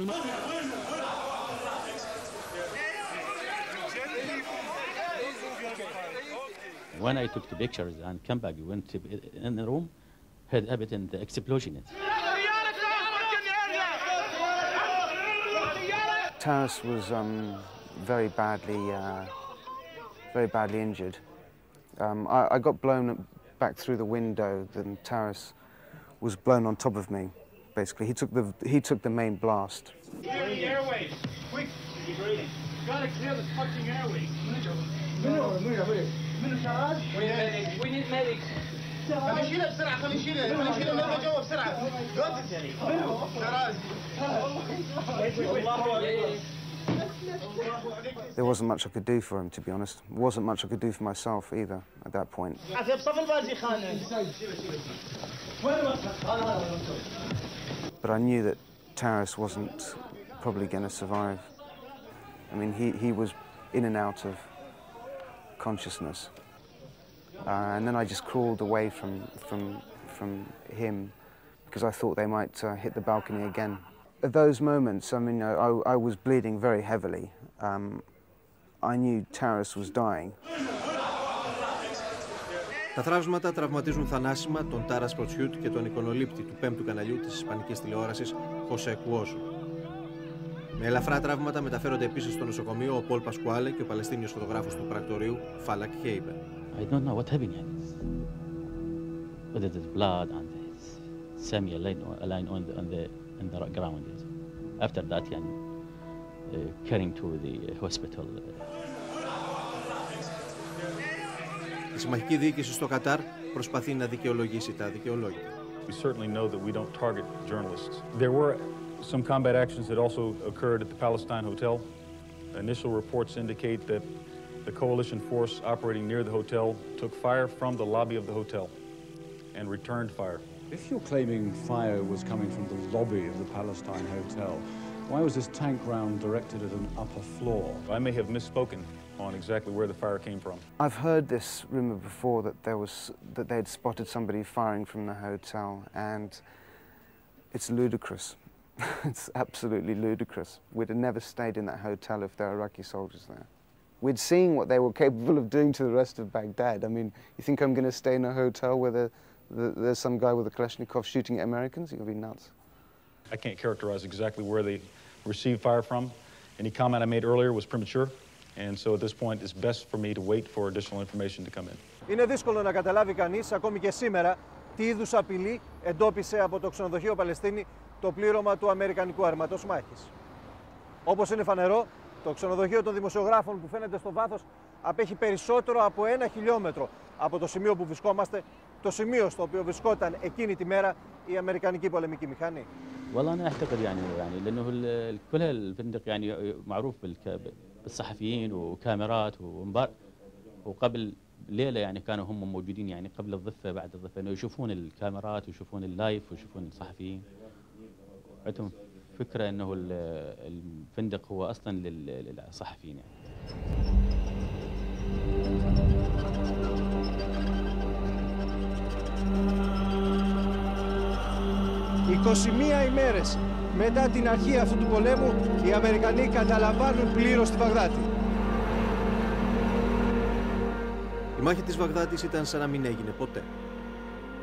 When I took the pictures and came back, we went in the room, heard everything, the explosion. Taras was very badly injured. I got blown back through the window. Then Taras was blown on top of me. Basically, he took the main blast. Clear the airways, quick! Gotta clear the fucking airways. We need medics. خلي نشيلها بسرعة، خلي نشيلها نرمى جوا بسرعة. There wasn't much I could do for him, to be honest. There wasn't much I could do for myself either at that point. But I knew that Taras wasn't probably going to survive. I mean, he was in and out of consciousness. And then I just crawled away from him because I thought they might hit the balcony again. At those moments, I mean, I was bleeding very heavily. I knew Taras was dying. Τα θράψματα τραυματίζουν θανάσιμα τον Τάρας Προτσιούτ και τον εικονολήπτη του 5ου καναλιού της Ισπανικής τηλεόρασης, Χωσέ Κουόζο. Με ελαφρά τραύματα μεταφέρονται επίσης στο νοσοκομείο ο Πολ Πασκουάλε και ο Παλαιστίνιος φωτογράφος του πρακτορείου, Φάλακ Χέιμπερ. I don't know what happened. Whether there's blood and Sammy lying on the ground. After that, carrying to the hospital. Η συμμαχική διοίκηση στο Κατάρ προσπαθεί να δικαιολογήσει τα δικαιολόγητα. We certainly know that we don't target journalists. There were some combat actions that also occurred at the Palestine Hotel. Initial reports indicate that the coalition force operating near the hotel took fire from the lobby of the hotel and returned fire. If you're claiming fire was coming from the lobby of the Palestine Hotel, why was this tank round directed at an upper floor? I may have misspoken on exactly where the fire came from. I've heard this rumor before that they'd spotted somebody firing from the hotel, and it's ludicrous. It's absolutely ludicrous. We'd have never stayed in that hotel if there were Iraqi soldiers there. We'd seen what they were capable of doing to the rest of Baghdad. I mean, you think I'm going to stay in a hotel where there's some guy with a Kalashnikov shooting at Americans? You're going to be nuts. I can't characterize exactly where they received fire from. Any comment I made earlier was premature, and so at this point it's best for me to wait for additional information to come in. Είναι δύσκολο να καταλάβει κανείς, ακόμη και σήμερα, τι είδους απειλή εντόπισε από το ξενοδοχείο Παλαιστίνη το πλήρωμα του Αμερικανικού Αρματός Μάχης. Όπως είναι φανερό, το ξενοδοχείο των δημοσιογράφων που φαίνεται στο βάθος απέχει περισσότερο από 1 χιλιόμετρο από το σημείο που βρισκόμαστε, το σημείο στο οποίο βρισκόταν εκείνη τη μέρα η Αμερικανική πολεμική μηχανή. والله أنا أعتقد يعني لأنه كل الفندق يعني معروف بالصحفيين وكاميرات وقبل ليلة يعني كانوا هم موجودين يعني قبل الضفة بعد الضفة إنه يشوفون الكاميرات ويشوفون اللايف ويشوفون الصحفيين. عندهم فكرة إنه الفندق هو أصلاً للصحفيين يعني. 21 ημέρες μετά την αρχή αυτού του πολέμου, οι Αμερικανοί καταλαμβάνουν πλήρως τη Βαγδάτη. Η μάχη της Βαγδάτης ήταν σαν να μην έγινε ποτέ.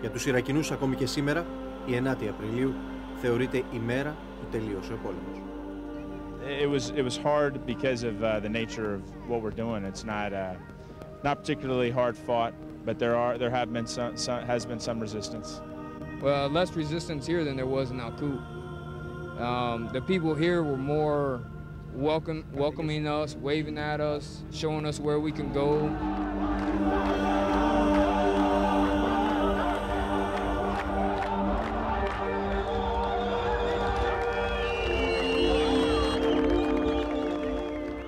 Για τους Ιρακινούς ακόμη και σήμερα, η 9η Απριλίου θεωρείται η μέρα που τελείωσε ο πόλεμος. It was hard because of the nature of what we're doing. It's not particularly hard fought, but there has been some resistance. Well, less resistance here than there was in Al-Qud. The people here were more welcoming us, waving at us, showing us where we can go.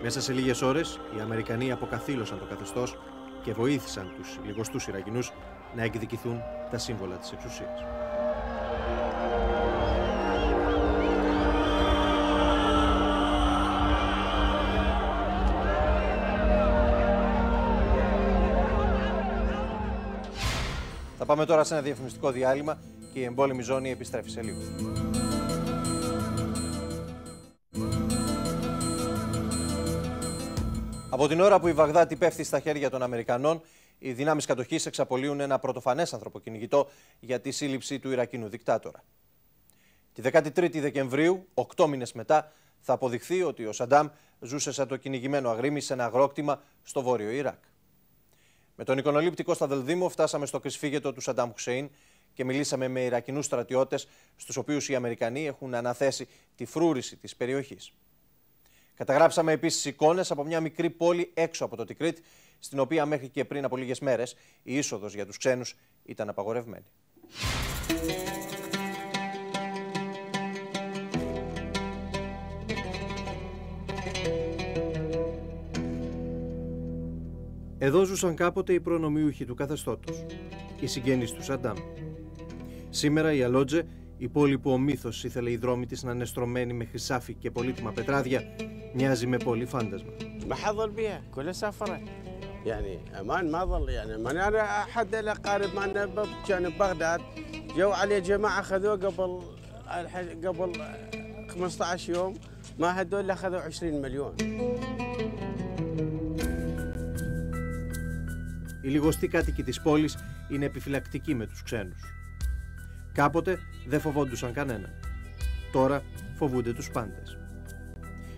Μέσα σε λίγες ώρες, οι Αμερικανοί αποκαθήλωσαν το καθεστώς και βοήθησαν τους λιγοστούς Ιρακινούς να εκδικηθούν τα σύμβολα της εξουσίας. πάμε τώρα σε ένα διαφημιστικό διάλειμμα και η εμπόλεμη ζώνη επιστρέφει σε λίγο. Από την ώρα που η Βαγδάτη πέφτει στα χέρια των Αμερικανών, οι δυνάμεις κατοχής εξαπολύουν ένα πρωτοφανές ανθρωποκυνηγητό για τη σύλληψη του Ιρακινού δικτάτορα. Τη 13η Δεκεμβρίου, 8 μήνες μετά, θα αποδειχθεί ότι ο Σαντάμ ζούσε σαν το κυνηγημένο αγρίμι σε ένα αγρόκτημα στο βόρειο Ιράκ. Με τον εικονολήπτη Κώστα Δελδήμο φτάσαμε στο κρυσφύγετο του Σαντάμ Χουσείν και μιλήσαμε με Ιρακινούς στρατιώτες, στους οποίους οι Αμερικανοί έχουν αναθέσει τη φρούρηση της περιοχής. Καταγράψαμε επίσης εικόνες από μια μικρή πόλη έξω από το Τικρίτ, στην οποία μέχρι και πριν από λίγες μέρες η είσοδος για τους ξένους ήταν απαγορευμένη. Εδώ ζούσαν κάποτε οι προνομιούχοι του καθεστώτος, οι συγγενείς του Σαντάμ. Σήμερα η Αλότζε, η πόλη που ο μύθος ήθελε οι δρόμοι της να είναι στρωμένοι με χρυσάφι και πολύτιμα πετράδια, μοιάζει με πόλη φάντασμα. يعني امان ما ظل يعني من انا احد الاقارب معنا كان ببغداد جو عليه جماعه اخذوه قبل 15 يوم ما هدول اخذوا 20 مليون. Οι λιγοστοί κάτοικοι της πόλης είναι επιφυλακτικοί με τους ξένους. Κάποτε δεν φοβόντουσαν κανέναν. Τώρα φοβούνται τους πάντες.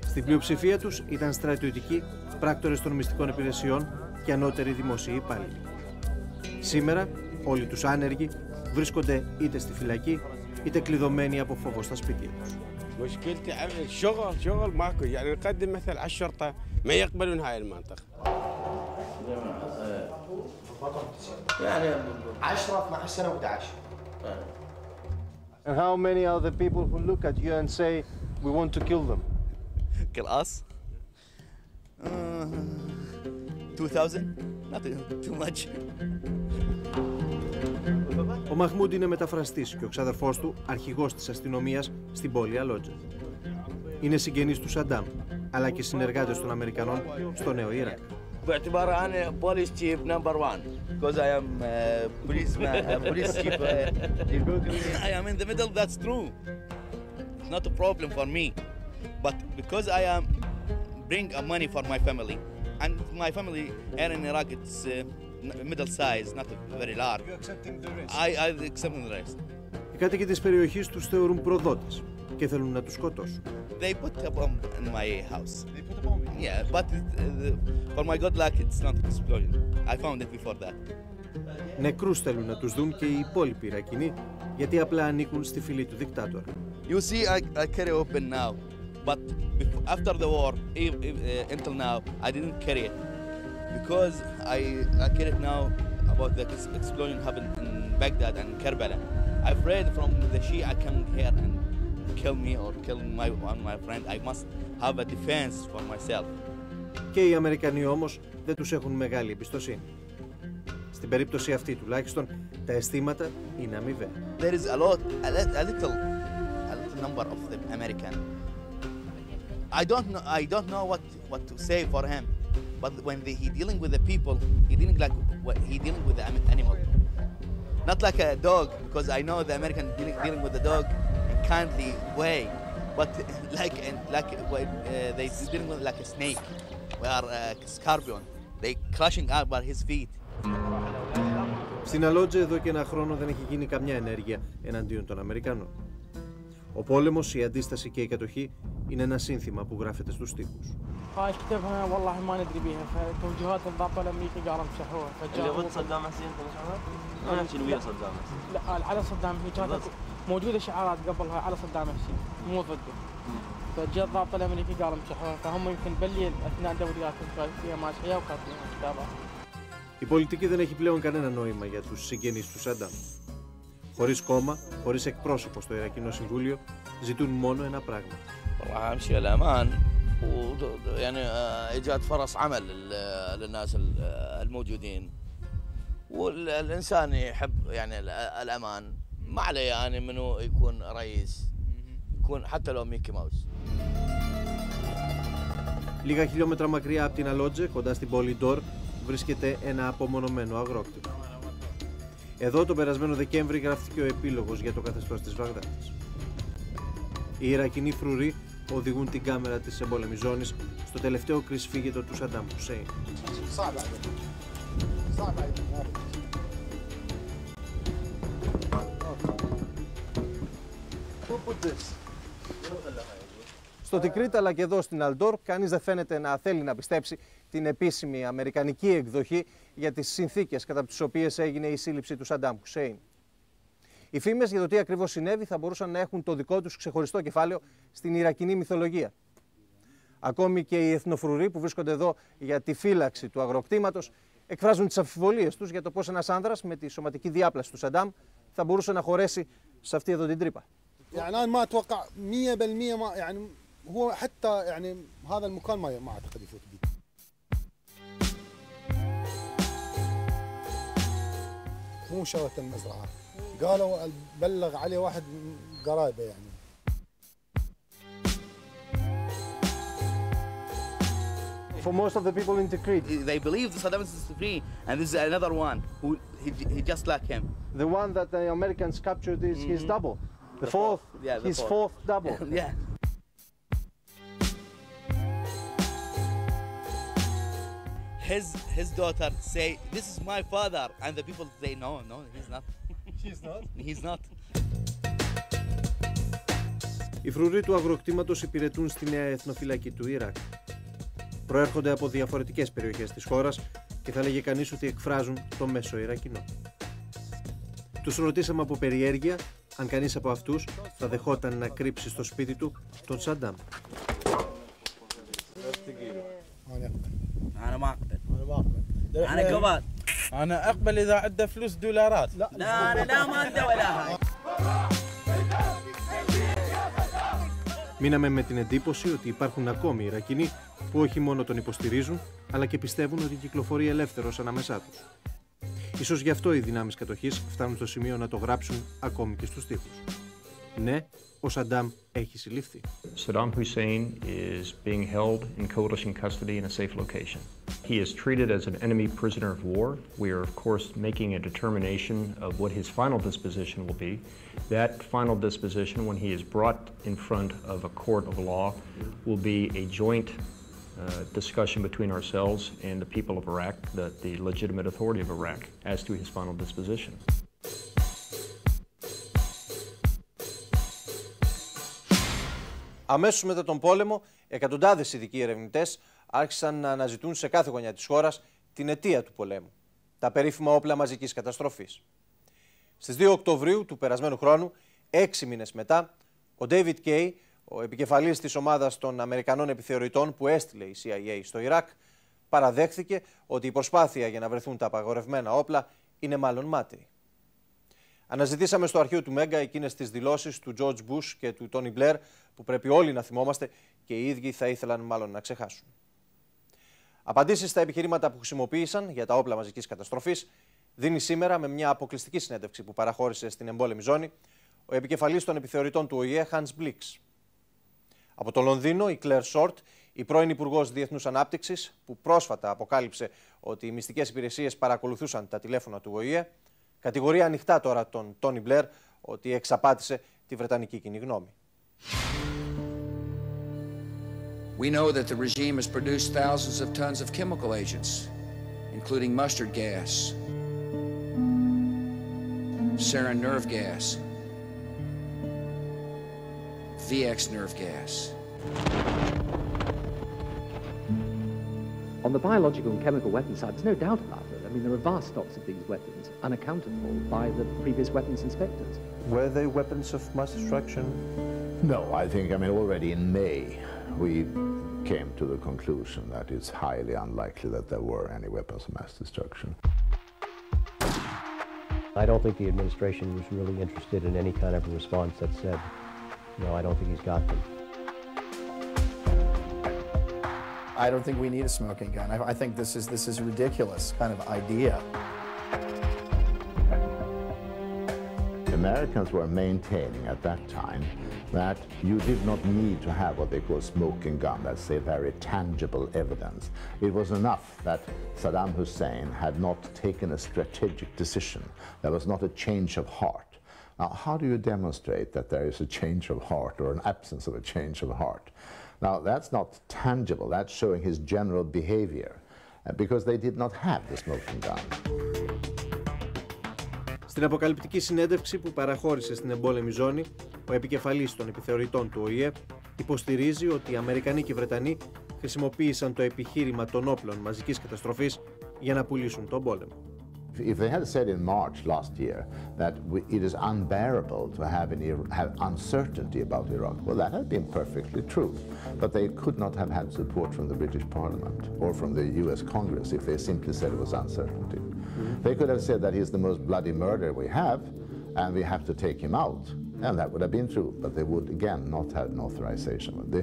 Στην πλειοψηφία τους ήταν στρατιωτικοί, πράκτορες των μυστικών υπηρεσιών και ανώτεροι δημόσιοι υπάλληλοι. Σήμερα όλοι τους άνεργοι βρίσκονται είτε στη φυλακή είτε κλειδωμένοι από φόβο στα σπίτια τους. مشكلتي شغل ماكو يعني نقدم مثل على الشرطه ما يقبلون هاي المنطقه. يعني 10 12 سنه و11. And how many are the people who look at you and say we want to kill them? Kill us? 2,000? Not too much. Ο Μαχμούντ είναι μεταφραστής και ο ξαδερφός του αρχηγός της αστυνομίας στην πόλη Αλότζε. Είναι συγγενείς του Σαντάμ, αλλά και συνεργάτες των Αμερικανών στο νέο Ιράκ. باعتباري أنا police chief number 1 because I am police chief. I am in the middle. That's true. It's not a problem for me, but because I am bring money for my family, and my family here in Iraq it's middle size, not very large. You accepting the risk? I accepting the risk. Οι κάτοικοι της περιοχής τους θεωρούν προδότες και θέλουν να τους σκοτώσουν. They put a bomb in my house. They put a bomb in? Yeah, but for my good luck, it's not explosion. I found it before that. Νεκρούς θέλουν να τους δουν και οι υπόλοιποι Ιρακινοί, γιατί απλά ανήκουν στη φυλή του δικτάτορα. You see, I carry open now, but after the war, until now, I didn't carry it because I carry it now about the explosion happened in Baghdad and Karbala. I'm afraid from the Shia coming here and kill me or kill my friend. I must have a defense for myself. Και οι Αμερικανοί όμως δεν τους έχουν μεγάλη εμπιστοσύνη. Στην περίπτωση αυτή τουλάχιστον τα αισθήματα είναι αμοιβαία. There is a little number of the American. I don't know what to say for him, but when he dealing with the people, he dealing with the animal, not like a dog, because I know the American dealing with the dog in kindly way, but like they dealing with like a snake, or a scorpion, they crushing out by his feet. Στην Αλότζε εδώ και ένα χρόνο δεν έχει γίνει καμιά ενέργεια εναντίον των Αμερικανών. Ο πόλεμος, η αντίσταση και η κατοχή είναι ένα σύνθημα που γράφεται στους στίχους. هاي كتبها والله ما ندري بيها فتوجهات الضابط الامريكي قالوا مسحوها اللي ضد صدام حسين تمسحوها؟ ما نحكي ويا صدام حسين. لا على صدام حسين كانت موجوده شعارات قبلها على صدام حسين مو ضده. فجاء الضابط الامريكي قالوا مسحوها فهم يمكن بالليل اثناء دورياتهم كانت فيها ماسحيه وكاتبين كتابات. Η πολιτική δεν έχει πλέον κανένα νόημα για τους συγγενείς του Σαντάμ. Χωρίς κόμμα, χωρίς εκπρόσωπο στο Ιρακινό Συμβούλιο, ζητούν μόνο ένα πράγμα. امشي الامان ويعني ايجاد فرص عمل للناس الموجودين والانسان يحب يعني الامان ما عليه يعني منو يكون رئيس يكون حتى لو ميكي ماوس. Λίγα χιλιόμετρα μακριά από την Αλότζε, κοντά στην πόλη Ντόρ, βρίσκεται ένα απομονωμένο αγρόκτημα. Εδώ τον περασμένο Δεκέμβρη γράφτηκε ο επίλογος για το καθεστώς της Βαγδάτης. Οι Ιρακινοί φρουροί οδηγούν την κάμερα της εμπόλεμης ζώνης στο τελευταίο κρυσφύγετο του Σαντάμ Χουσέιν. Στο Τικρίτ αλλά και εδώ στην Αλντόρ, κανείς δεν φαίνεται να θέλει να πιστέψει την επίσημη αμερικανική εκδοχή για τις συνθήκες κατά τις οποίες έγινε η σύλληψη του Σαντάμ Χουσέιν. Οι φήμες για το τι ακριβώς συνέβη θα μπορούσαν να έχουν το δικό τους ξεχωριστό κεφάλαιο στην Ιρακινή μυθολογία. Ακόμη και οι εθνοφρουροί που βρίσκονται εδώ για τη φύλαξη του αγροκτήματος εκφράζουν τις αμφιβολίες τους για το πώς ένας άνδρας με τη σωματική διάπλαση του Σαντάμ θα μπορούσε να χωρέσει σε αυτή εδώ την τρύπα. يعني أنا ما أتوقع 100% ما يعني هو حتى يعني هذا المكان ما أعتقد يفوت به. مو شغلة المزرعة. قالوا بلغ عليه واحد قرايبه يعني. For most of the people in Tikrit, they believe Saddam is free, and this is another one who he just like him. The one that the Americans captured is his double. The fourth, his fourth double. Yeah. His daughter say, "This is my father," and the people say, "No, he's not." She's not. He's not. Οι φρουροί του αγροκτήματος υπηρετούν στη νέα εθνοφυλακή του Ιράκ. Προέρχονται από διαφορετικές περιοχές της χώρας και θα έλεγε κανείς ότι εκφράζουν το μέσο Ιρακινό. Τους ρωτήσαμε από περιέργεια αν κανείς από αυτούς θα δεχόταν να κρύψει στο σπίτι του τον Σαντάμ. Μείναμε με την εντύπωση ότι υπάρχουν ακόμη Ιρακινοί που όχι μόνο τον υποστηρίζουν, αλλά και πιστεύουν ότι κυκλοφορεί ελεύθερος ανάμεσά τους. Ίσως γι' αυτό οι δυνάμεις κατοχής φτάνουν στο σημείο να το γράψουν ακόμη και στους τοίχους. Ναι, ο Σαντάμ έχει συλληφθεί. Saddam Hussein is being held in coalition custody in a safe location. He is treated as an enemy prisoner of war. We are, of course, making a determination of what his final disposition will be. That final disposition, when he is brought in front of a court of law, will be a joint discussion between ourselves and the people of Iraq, the legitimate authority of Iraq, as to his final disposition. Αμέσως μετά τον πόλεμο, εκατοντάδες ειδικοί ερευνητές άρχισαν να αναζητούν σε κάθε γωνιά της χώρας την αιτία του πολέμου, τα περίφημα όπλα μαζικής καταστροφής. Στις 2 Οκτωβρίου του περασμένου χρόνου, 6 μήνες μετά, ο David Kay, ο επικεφαλής της ομάδας των Αμερικανών επιθεωρητών που έστειλε η CIA στο Ιράκ, παραδέχθηκε ότι η προσπάθεια για να βρεθούν τα απαγορευμένα όπλα είναι μάλλον μάταιη. Αναζητήσαμε στο αρχείο του Μέγκα εκείνες τις δηλώσεις του George Bush και του Tony Blair που πρέπει όλοι να θυμόμαστε και οι ίδιοι θα ήθελαν μάλλον να ξεχάσουν. Απαντήσεις στα επιχειρήματα που χρησιμοποίησαν για τα όπλα μαζικής καταστροφής δίνει σήμερα με μια αποκλειστική συνέντευξη που παραχώρησε στην εμπόλεμη ζώνη ο επικεφαλής των επιθεωρητών του ΟΗΕ, Hans Blix. Από το Λονδίνο, η Claire Short, η πρώην Υπουργός Διεθνούς Ανάπτυξης, που πρόσφατα αποκάλυψε ότι οι μυστικές υπηρεσίες παρακολουθούσαν τα τηλέφωνα του ΟΗΕ, κατηγορεί ανοιχτά τώρα τον Τόνι Μπλερ ότι εξαπάτησε τη Βρετανική κοινή γνώμη. We know that the regime has produced thousands of tons of chemical agents, including mustard gas, sarin nerve gas, VX nerve gas. On the biological and chemical weapons side, there's no doubt about it. I mean, there are vast stocks of these weapons unaccounted for by the previous weapons inspectors. Were they weapons of mass destruction? No, I think, already in May, we came to the conclusion that it's highly unlikely that there were any weapons of mass destruction. I don't think the administration was really interested in any kind of a response that said, no, I don't think he's got them. I don't think we need a smoking gun. I think this is a ridiculous kind of idea. Americans were maintaining at that time that you did not need to have what they call smoking gun, that's a very tangible evidence. It was enough that Saddam Hussein had not taken a strategic decision. There was not a change of heart. Now, how do you demonstrate that there is a change of heart or an absence of a change of heart? Now, that's not tangible. That's showing his general behavior, because they did not have the smoking gun. Στην αποκαλυπτική συνέντευξη που παραχώρησε στην εμπόλεμη ζώνη, ο επικεφαλής των επιθεωρητών του ΟΗΕ υποστηρίζει ότι οι Αμερικανοί και οι Βρετανοί χρησιμοποίησαν το επιχείρημα των όπλων μαζικής καταστροφής για να πουλήσουν τον πόλεμο. If they had said in March last year that it is unbearable to have uncertainty about Iraq, well, that had been perfectly true. But they could not have had support from the British Parliament or from the US Congress if they simply said it was uncertainty. They could have said that he's the most bloody murderer we have, and we have to take him out. And that would have been true, but they would, again, not have an authorization. The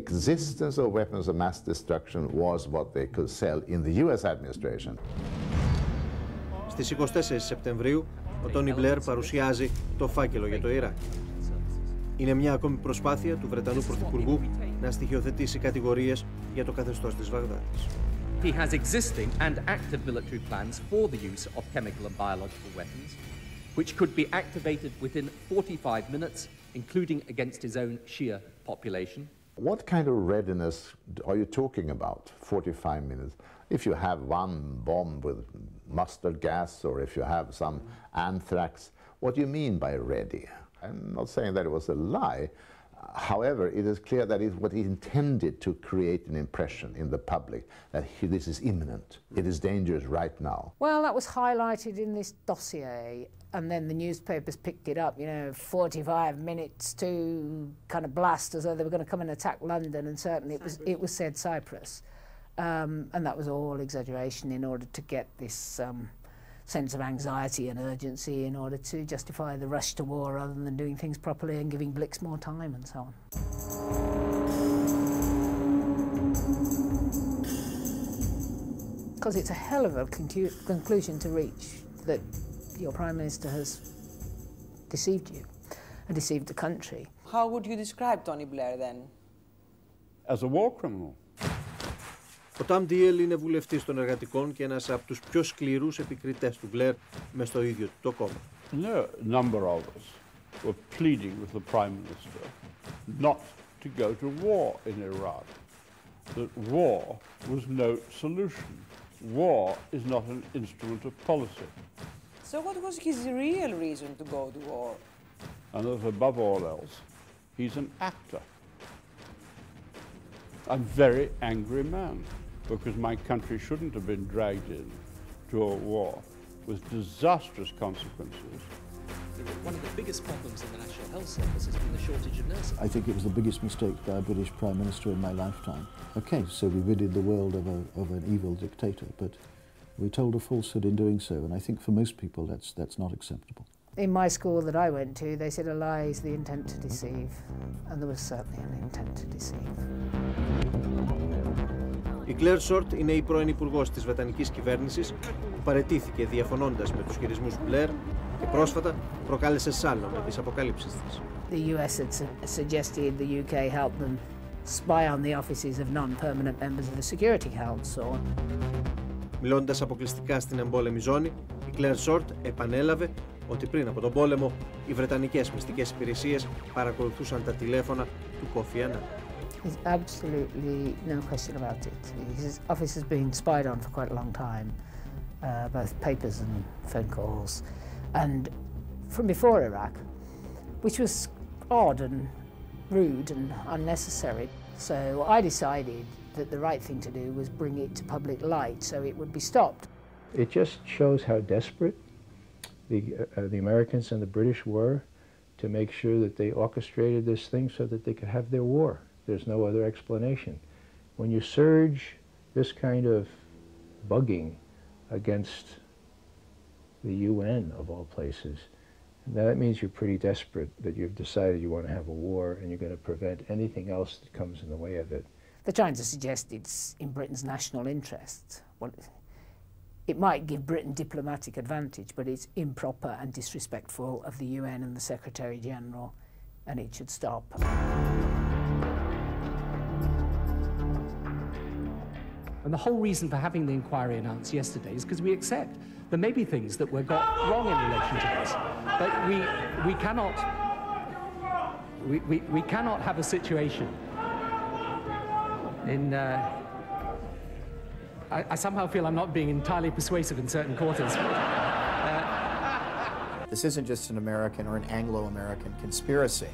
existence of weapons of mass destruction was what they could sell in the US administration. Στις 24 Σεπτεμβρίου, ο Τόνι Μπλερ παρουσιάζει το φάκελο για το Ιράκ. Είναι μια ακόμη προσπάθεια του Βρετανού Πρωθυπουργού να στοιχειοθετήσει κατηγορίες για το καθεστώς της Βαγδάτης. He has existing and active military plans for the use of chemical and biological weapons, which could be activated within 45 minutes, including against his own Shia population. What kind of readiness are you talking about, 45 minutes? If you have one bomb with mustard gas, or if you have some anthrax, what do you mean by ready? I'm not saying that it was a lie. However, it is clear that it was intended to create an impression in the public that this is imminent. It is dangerous right now. Well, that was highlighted in this dossier, and then the newspapers picked it up, 45 minutes to kind of blast as though they were going to come and attack London, and certainly it was said Cyprus. And that was all exaggeration in order to get this sense of anxiety and urgency in order to justify the rush to war rather than doing things properly and giving Blix more time and so on. Because it's a hell of a conclusion to reach that your Prime Minister has deceived you and deceived the country. How would you describe Tony Blair then? As a war criminal. Ο Ταμ Ντίελ είναι βουλευτής των εργατικών και ένας από τους πιο σκληρούς επικριτές του Μπλερ μες στο ίδιο του το κόμμα. No number of us were pleading with the Prime Minister not to go to war in Iraq. That war was no solution. War is not an instrument of policy. So what was his real reason to go to war? And that above all else, he's an actor. A very angry man, because my country shouldn't have been dragged into a war with disastrous consequences. One of the biggest problems in the National Health Service has been the shortage of nurses. I think it was the biggest mistake by a British Prime Minister in my lifetime. Okay, so we ridded the world of an evil dictator, but we told a falsehood in doing so, and I think for most people that's not acceptable. In my school that I went to, they said a lie is the intent to deceive, and there was certainly an intent to deceive. Η Κλέρ Σόρτ είναι η πρώην υπουργός της Βρετανικής κυβέρνησης που παραιτήθηκε διαφωνώντας με τους χειρισμούς Μπλερ και πρόσφατα προκάλεσε σάλο με τις αποκαλύψεις της. The US had suggested the UK help them spy on the offices of non-permanent members of the Security Council. Μιλώντας αποκλειστικά στην εμπόλεμη ζώνη, η Κλέρ Σόρτ επανέλαβε ότι πριν από τον πόλεμο οι βρετανικές μυστικές υπηρεσίες παρακολουθούσαν τα τηλέφωνα του Κόφι Ανάν. There's absolutely no question about it. His office has been spied on for quite a long time, both papers and phone calls, and from before Iraq, which was odd and rude and unnecessary. So I decided that the right thing to do was bring it to public light so it would be stopped. It just shows how desperate the Americans and the British were to make sure that they orchestrated this thing so that they could have their war. There's no other explanation. When you surge this kind of bugging against the UN, of all places, that means you're pretty desperate, that you've decided you want to have a war and you're going to prevent anything else that comes in the way of it. They're trying to suggest it's in Britain's national interest. Well, it might give Britain diplomatic advantage, but it's improper and disrespectful of the UN and the Secretary General, and it should stop. And the whole reason for having the inquiry announced yesterday is because we accept there may be things that were got wrong in relation to this, but we cannot have a situation in. I somehow feel I'm not being entirely persuasive in certain quarters. This isn't just an American or an Anglo-American conspiracy.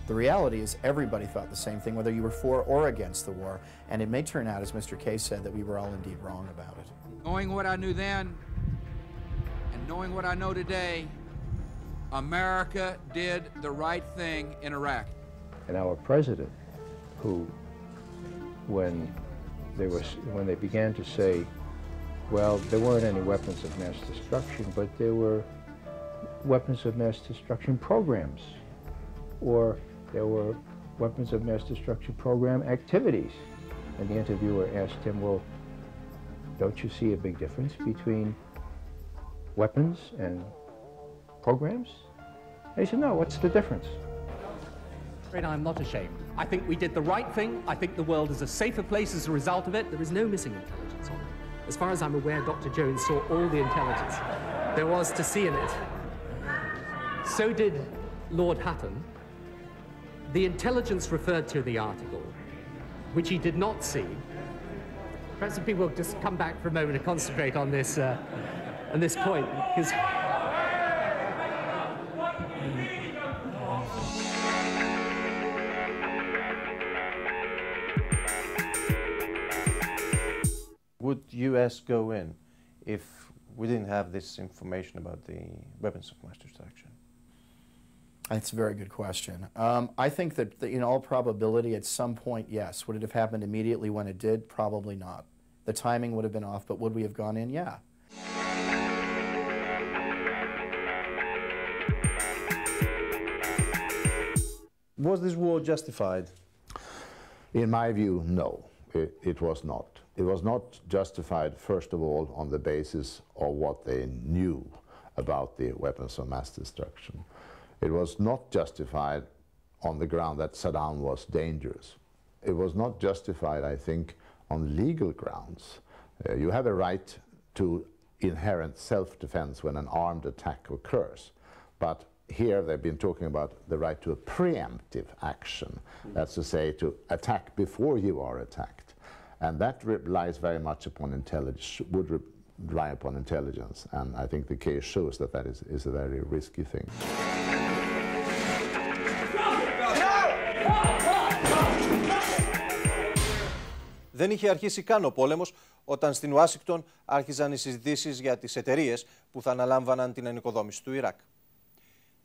The reality is everybody thought the same thing, whether you were for or against the war, and it may turn out, as Mr. Kay said, that we were all indeed wrong about it. Knowing what I knew then and knowing what I know today, America did the right thing in Iraq. And our president, who, when they began to say, well, there weren't any weapons of mass destruction, but there were weapons of mass destruction programs, or there were weapons of mass destruction program activities. And the interviewer asked him, well, don't you see a big difference between weapons and programs? And he said, no, what's the difference? I'm not ashamed. I think we did the right thing. I think the world is a safer place as a result of it. There is no missing intelligence on it. As far as I'm aware, Dr. Jones saw all the intelligence there was to see in it. So did Lord Hatton. The intelligence referred to in the article, which he did not see. Perhaps if people will just come back for a moment and concentrate on this point, because would US go in if we didn't have this information about the weapons of mass destruction? That's a very good question. I think that in all probability, at some point, yes. Would it have happened immediately when it did? Probably not. The timing would have been off, but would we have gone in? Yeah. Was this war justified? In my view, no, it was not. It was not justified, first of all, on the basis of what they knew about the weapons of mass destruction. It was not justified on the ground that Saddam was dangerous. It was not justified, I think, on legal grounds. You have a right to inherent self-defense when an armed attack occurs. But here they've been talking about the right to a preemptive action. That's to say, to attack before you are attacked. And that relies very much upon intelligence, would rely upon intelligence. And I think the case shows that that is a very risky thing. Δεν είχε αρχίσει καν ο πόλεμος όταν στην Ουάσιγκτον άρχιζαν οι συζητήσεις για τις εταιρείες που θα αναλάμβαναν την ανοικοδόμηση του Ιράκ.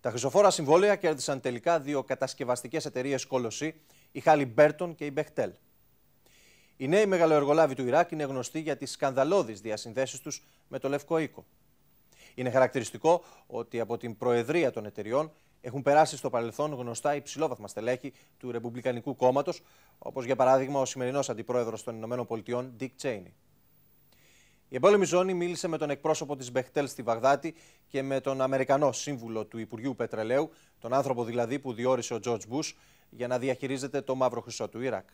Τα χρυσοφόρα συμβόλαια κέρδισαν τελικά δύο κατασκευαστικές εταιρείες κολοσσοί, η Χάλιμπερτον και η Μπεχτέλ. Οι νέοι μεγαλοεργολάβοι του Ιράκ είναι γνωστοί για τις σκανδαλώδεις διασυνδέσεις τους με το Λευκό Οίκο. Είναι χαρακτηριστικό ότι από την προεδρία των εταιριών έχουν περάσει στο παρελθόν γνωστά υψηλόβαθμα στελέχη του Ρεπουμπλικανικού κόμματος, όπως για παράδειγμα ο σημερινός αντιπρόεδρος των ΗΠΑ, Dick Cheney. Η εμπόλεμη ζώνη μίλησε με τον εκπρόσωπο της Μπεχτέλ στη Βαγδάτη και με τον Αμερικανό σύμβουλο του Υπουργείου Πετρελαίου, τον άνθρωπο δηλαδή που διόρισε ο George Bush για να διαχειρίζεται το μαύρο χρυσό του Ιράκ.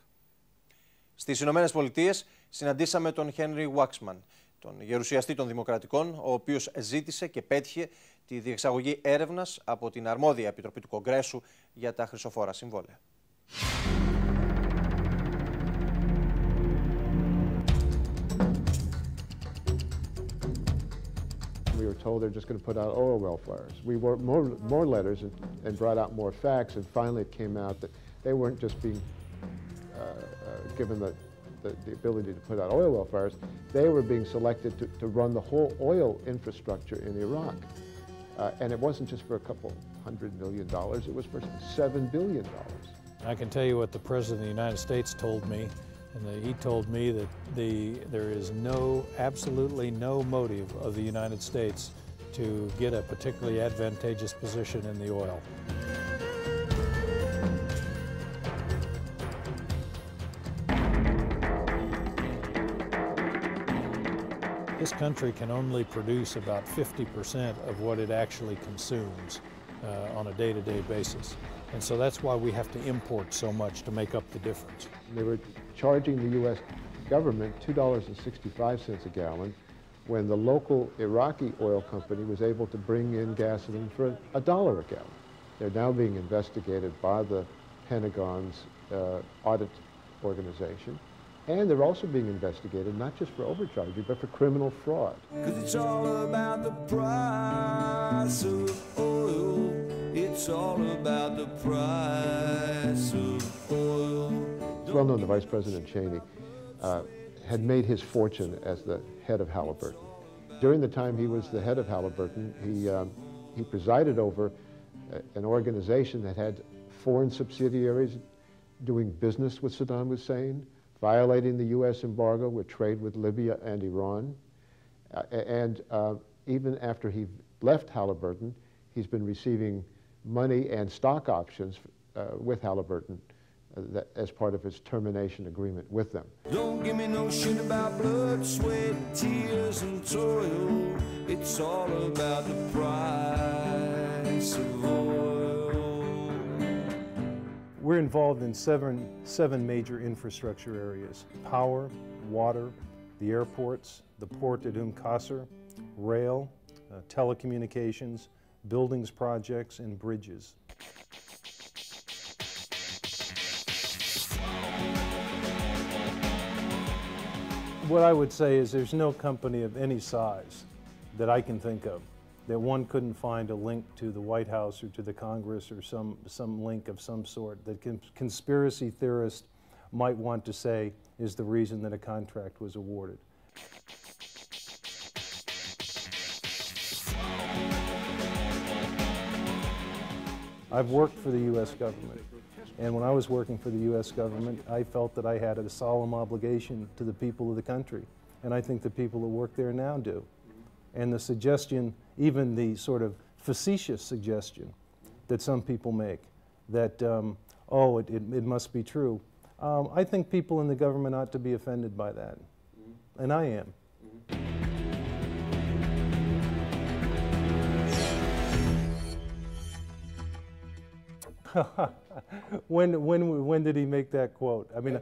Στις Ηνωμένες Πολιτείες συναντήσαμε τον Henry Waxman, τον γερουσιαστή των Δημοκρατικών, ο οποίος ζήτησε και πέτυχε τη διεξαγωγή έρευνας από την αρμόδια Επιτροπή του Κογκρέσου για τα χρυσοφόρα συμβόλαια. We were told they're just going to put out oil well flares. We wrote more letters and brought out more facts, and finally it came out that they weren't just being given the ability to put out oil well flares, they were being selected to run the whole oil infrastructure in Iraq. And it wasn't just for a couple $100 million, it was for $7 billion. I can tell you what the President of the United States told me, and he told me that there is absolutely no motive of the United States to get a particularly advantageous position in the oil. This country can only produce about 50% of what it actually consumes on a day-to-day basis. And so that's why we have to import so much to make up the difference. They were charging the U.S. government $2.65 a gallon when the local Iraqi oil company was able to bring in gasoline for $1 a gallon. They're now being investigated by the Pentagon's audit organization. And they're also being investigated not just for overcharging, but for criminal fraud. 'Cause it's all about the price of oil. It's all about the price of oil. It's well known that Vice President Cheney had made his fortune as the head of Halliburton. During the time he was the head of Halliburton, he presided over an organization that had foreign subsidiaries doing business with Saddam Hussein, violating the U.S. embargo with trade with Libya and Iran. Even after he left Halliburton, he's been receiving money and stock options with Halliburton as part of his termination agreement with them. Don't give me no shit about blood, sweat, tears, and toil. It's all about the price of oil. We're involved in seven major infrastructure areas: power, water, the airports, the port at Qasr, rail, telecommunications, buildings projects, and bridges. What I would say is there's no company of any size that I can think of that one couldn't find a link to the White House or to the Congress or some link of some sort that conspiracy theorists might want to say is the reason that a contract was awarded. I've worked for the U.S. government, and when I was working for the U.S. government, I felt that I had a solemn obligation to the people of the country, and I think the people who work there now do. And the suggestion, even the sort of facetious suggestion that some people make, that, it must be true, I think people in the government ought to be offended by that, and I am. When did he make that quote? I mean,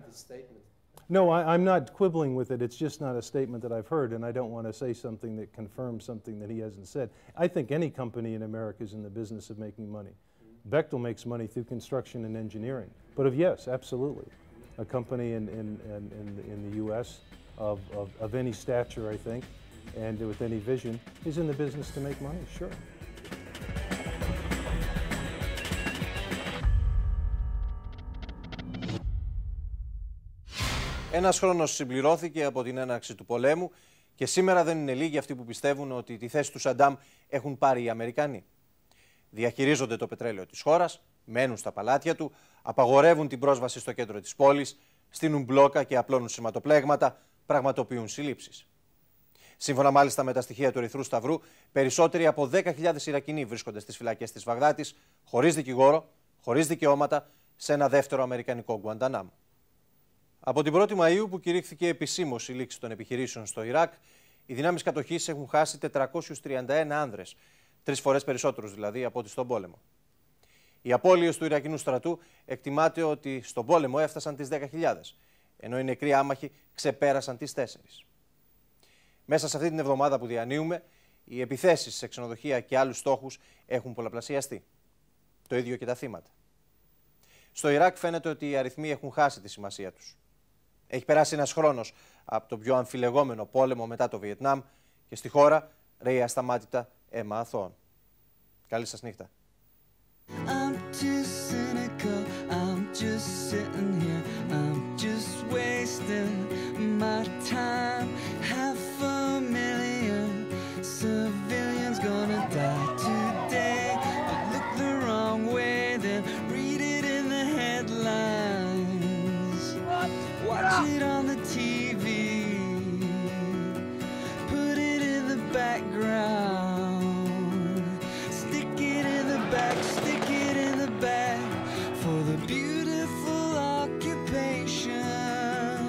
no, I'm not quibbling with it. It's just not a statement that I've heard, and I don't want to say something that confirms something that he hasn't said. I think any company in America is in the business of making money. Bechtel makes money through construction and engineering. But yes, absolutely. A company in the U.S. of any stature, I think, and with any vision, is in the business to make money, sure. Ένας χρόνος συμπληρώθηκε από την έναρξη του πολέμου και σήμερα δεν είναι λίγοι αυτοί που πιστεύουν ότι τη θέση του Σαντάμ έχουν πάρει οι Αμερικανοί. Διαχειρίζονται το πετρέλαιο της χώρας, μένουν στα παλάτια του, απαγορεύουν την πρόσβαση στο κέντρο της πόλης, στείνουν μπλόκα και απλώνουν σηματοπλέγματα, πραγματοποιούν συλλήψεις. Σύμφωνα μάλιστα με τα στοιχεία του Ερυθρού Σταυρού, περισσότεροι από 10.000 Ιρακινοί βρίσκονται στις φυλακές της Βαγδάτης, χωρίς δικηγόρο, χωρίς δικαιώματα, σε ένα δεύτερο αμερικανικό Γκουαντανάμο. Από την 1η Μαΐου που κηρύχθηκε επισήμως η λήξη των επιχειρήσεων στο Ιράκ, οι δυνάμεις κατοχής έχουν χάσει 431 άνδρες, 3 φορές περισσότερους δηλαδή από ό,τι στον πόλεμο. Οι απώλειες του Ιρακινού στρατού εκτιμάται ότι στον πόλεμο έφτασαν τις 10.000, ενώ οι νεκροί άμαχοι ξεπέρασαν τις 4. Μέσα σε αυτή την εβδομάδα που διανύουμε, οι επιθέσεις σε ξενοδοχεία και άλλους στόχους έχουν πολλαπλασιαστεί. Το ίδιο και τα θύματα. Στο Ιράκ φαίνεται ότι οι αριθμοί έχουν χάσει τη σημασία τους. Έχει περάσει ένας χρόνος από τον πιο αμφιλεγόμενο πόλεμο μετά το Βιετνάμ και στη χώρα ρέει ασταμάτητα αίμα αθώων. Καλή σας νύχτα. Watch it on the TV, put it in the background, stick it in the back, stick it in the back, for the beautiful occupation,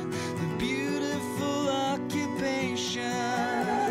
the beautiful occupation.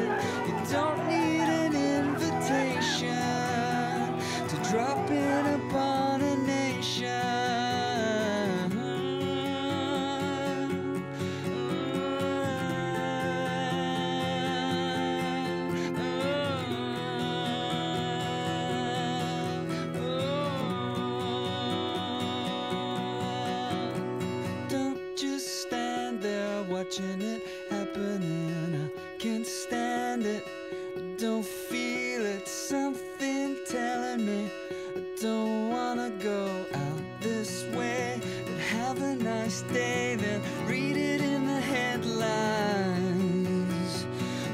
don't wanna go out this way, but have a nice day, then read it in the headlines,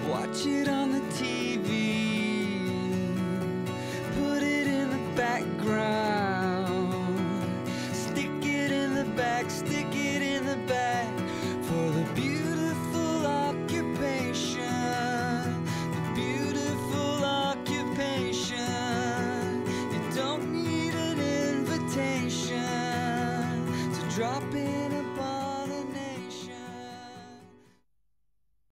watch it on the TV, put it in the background.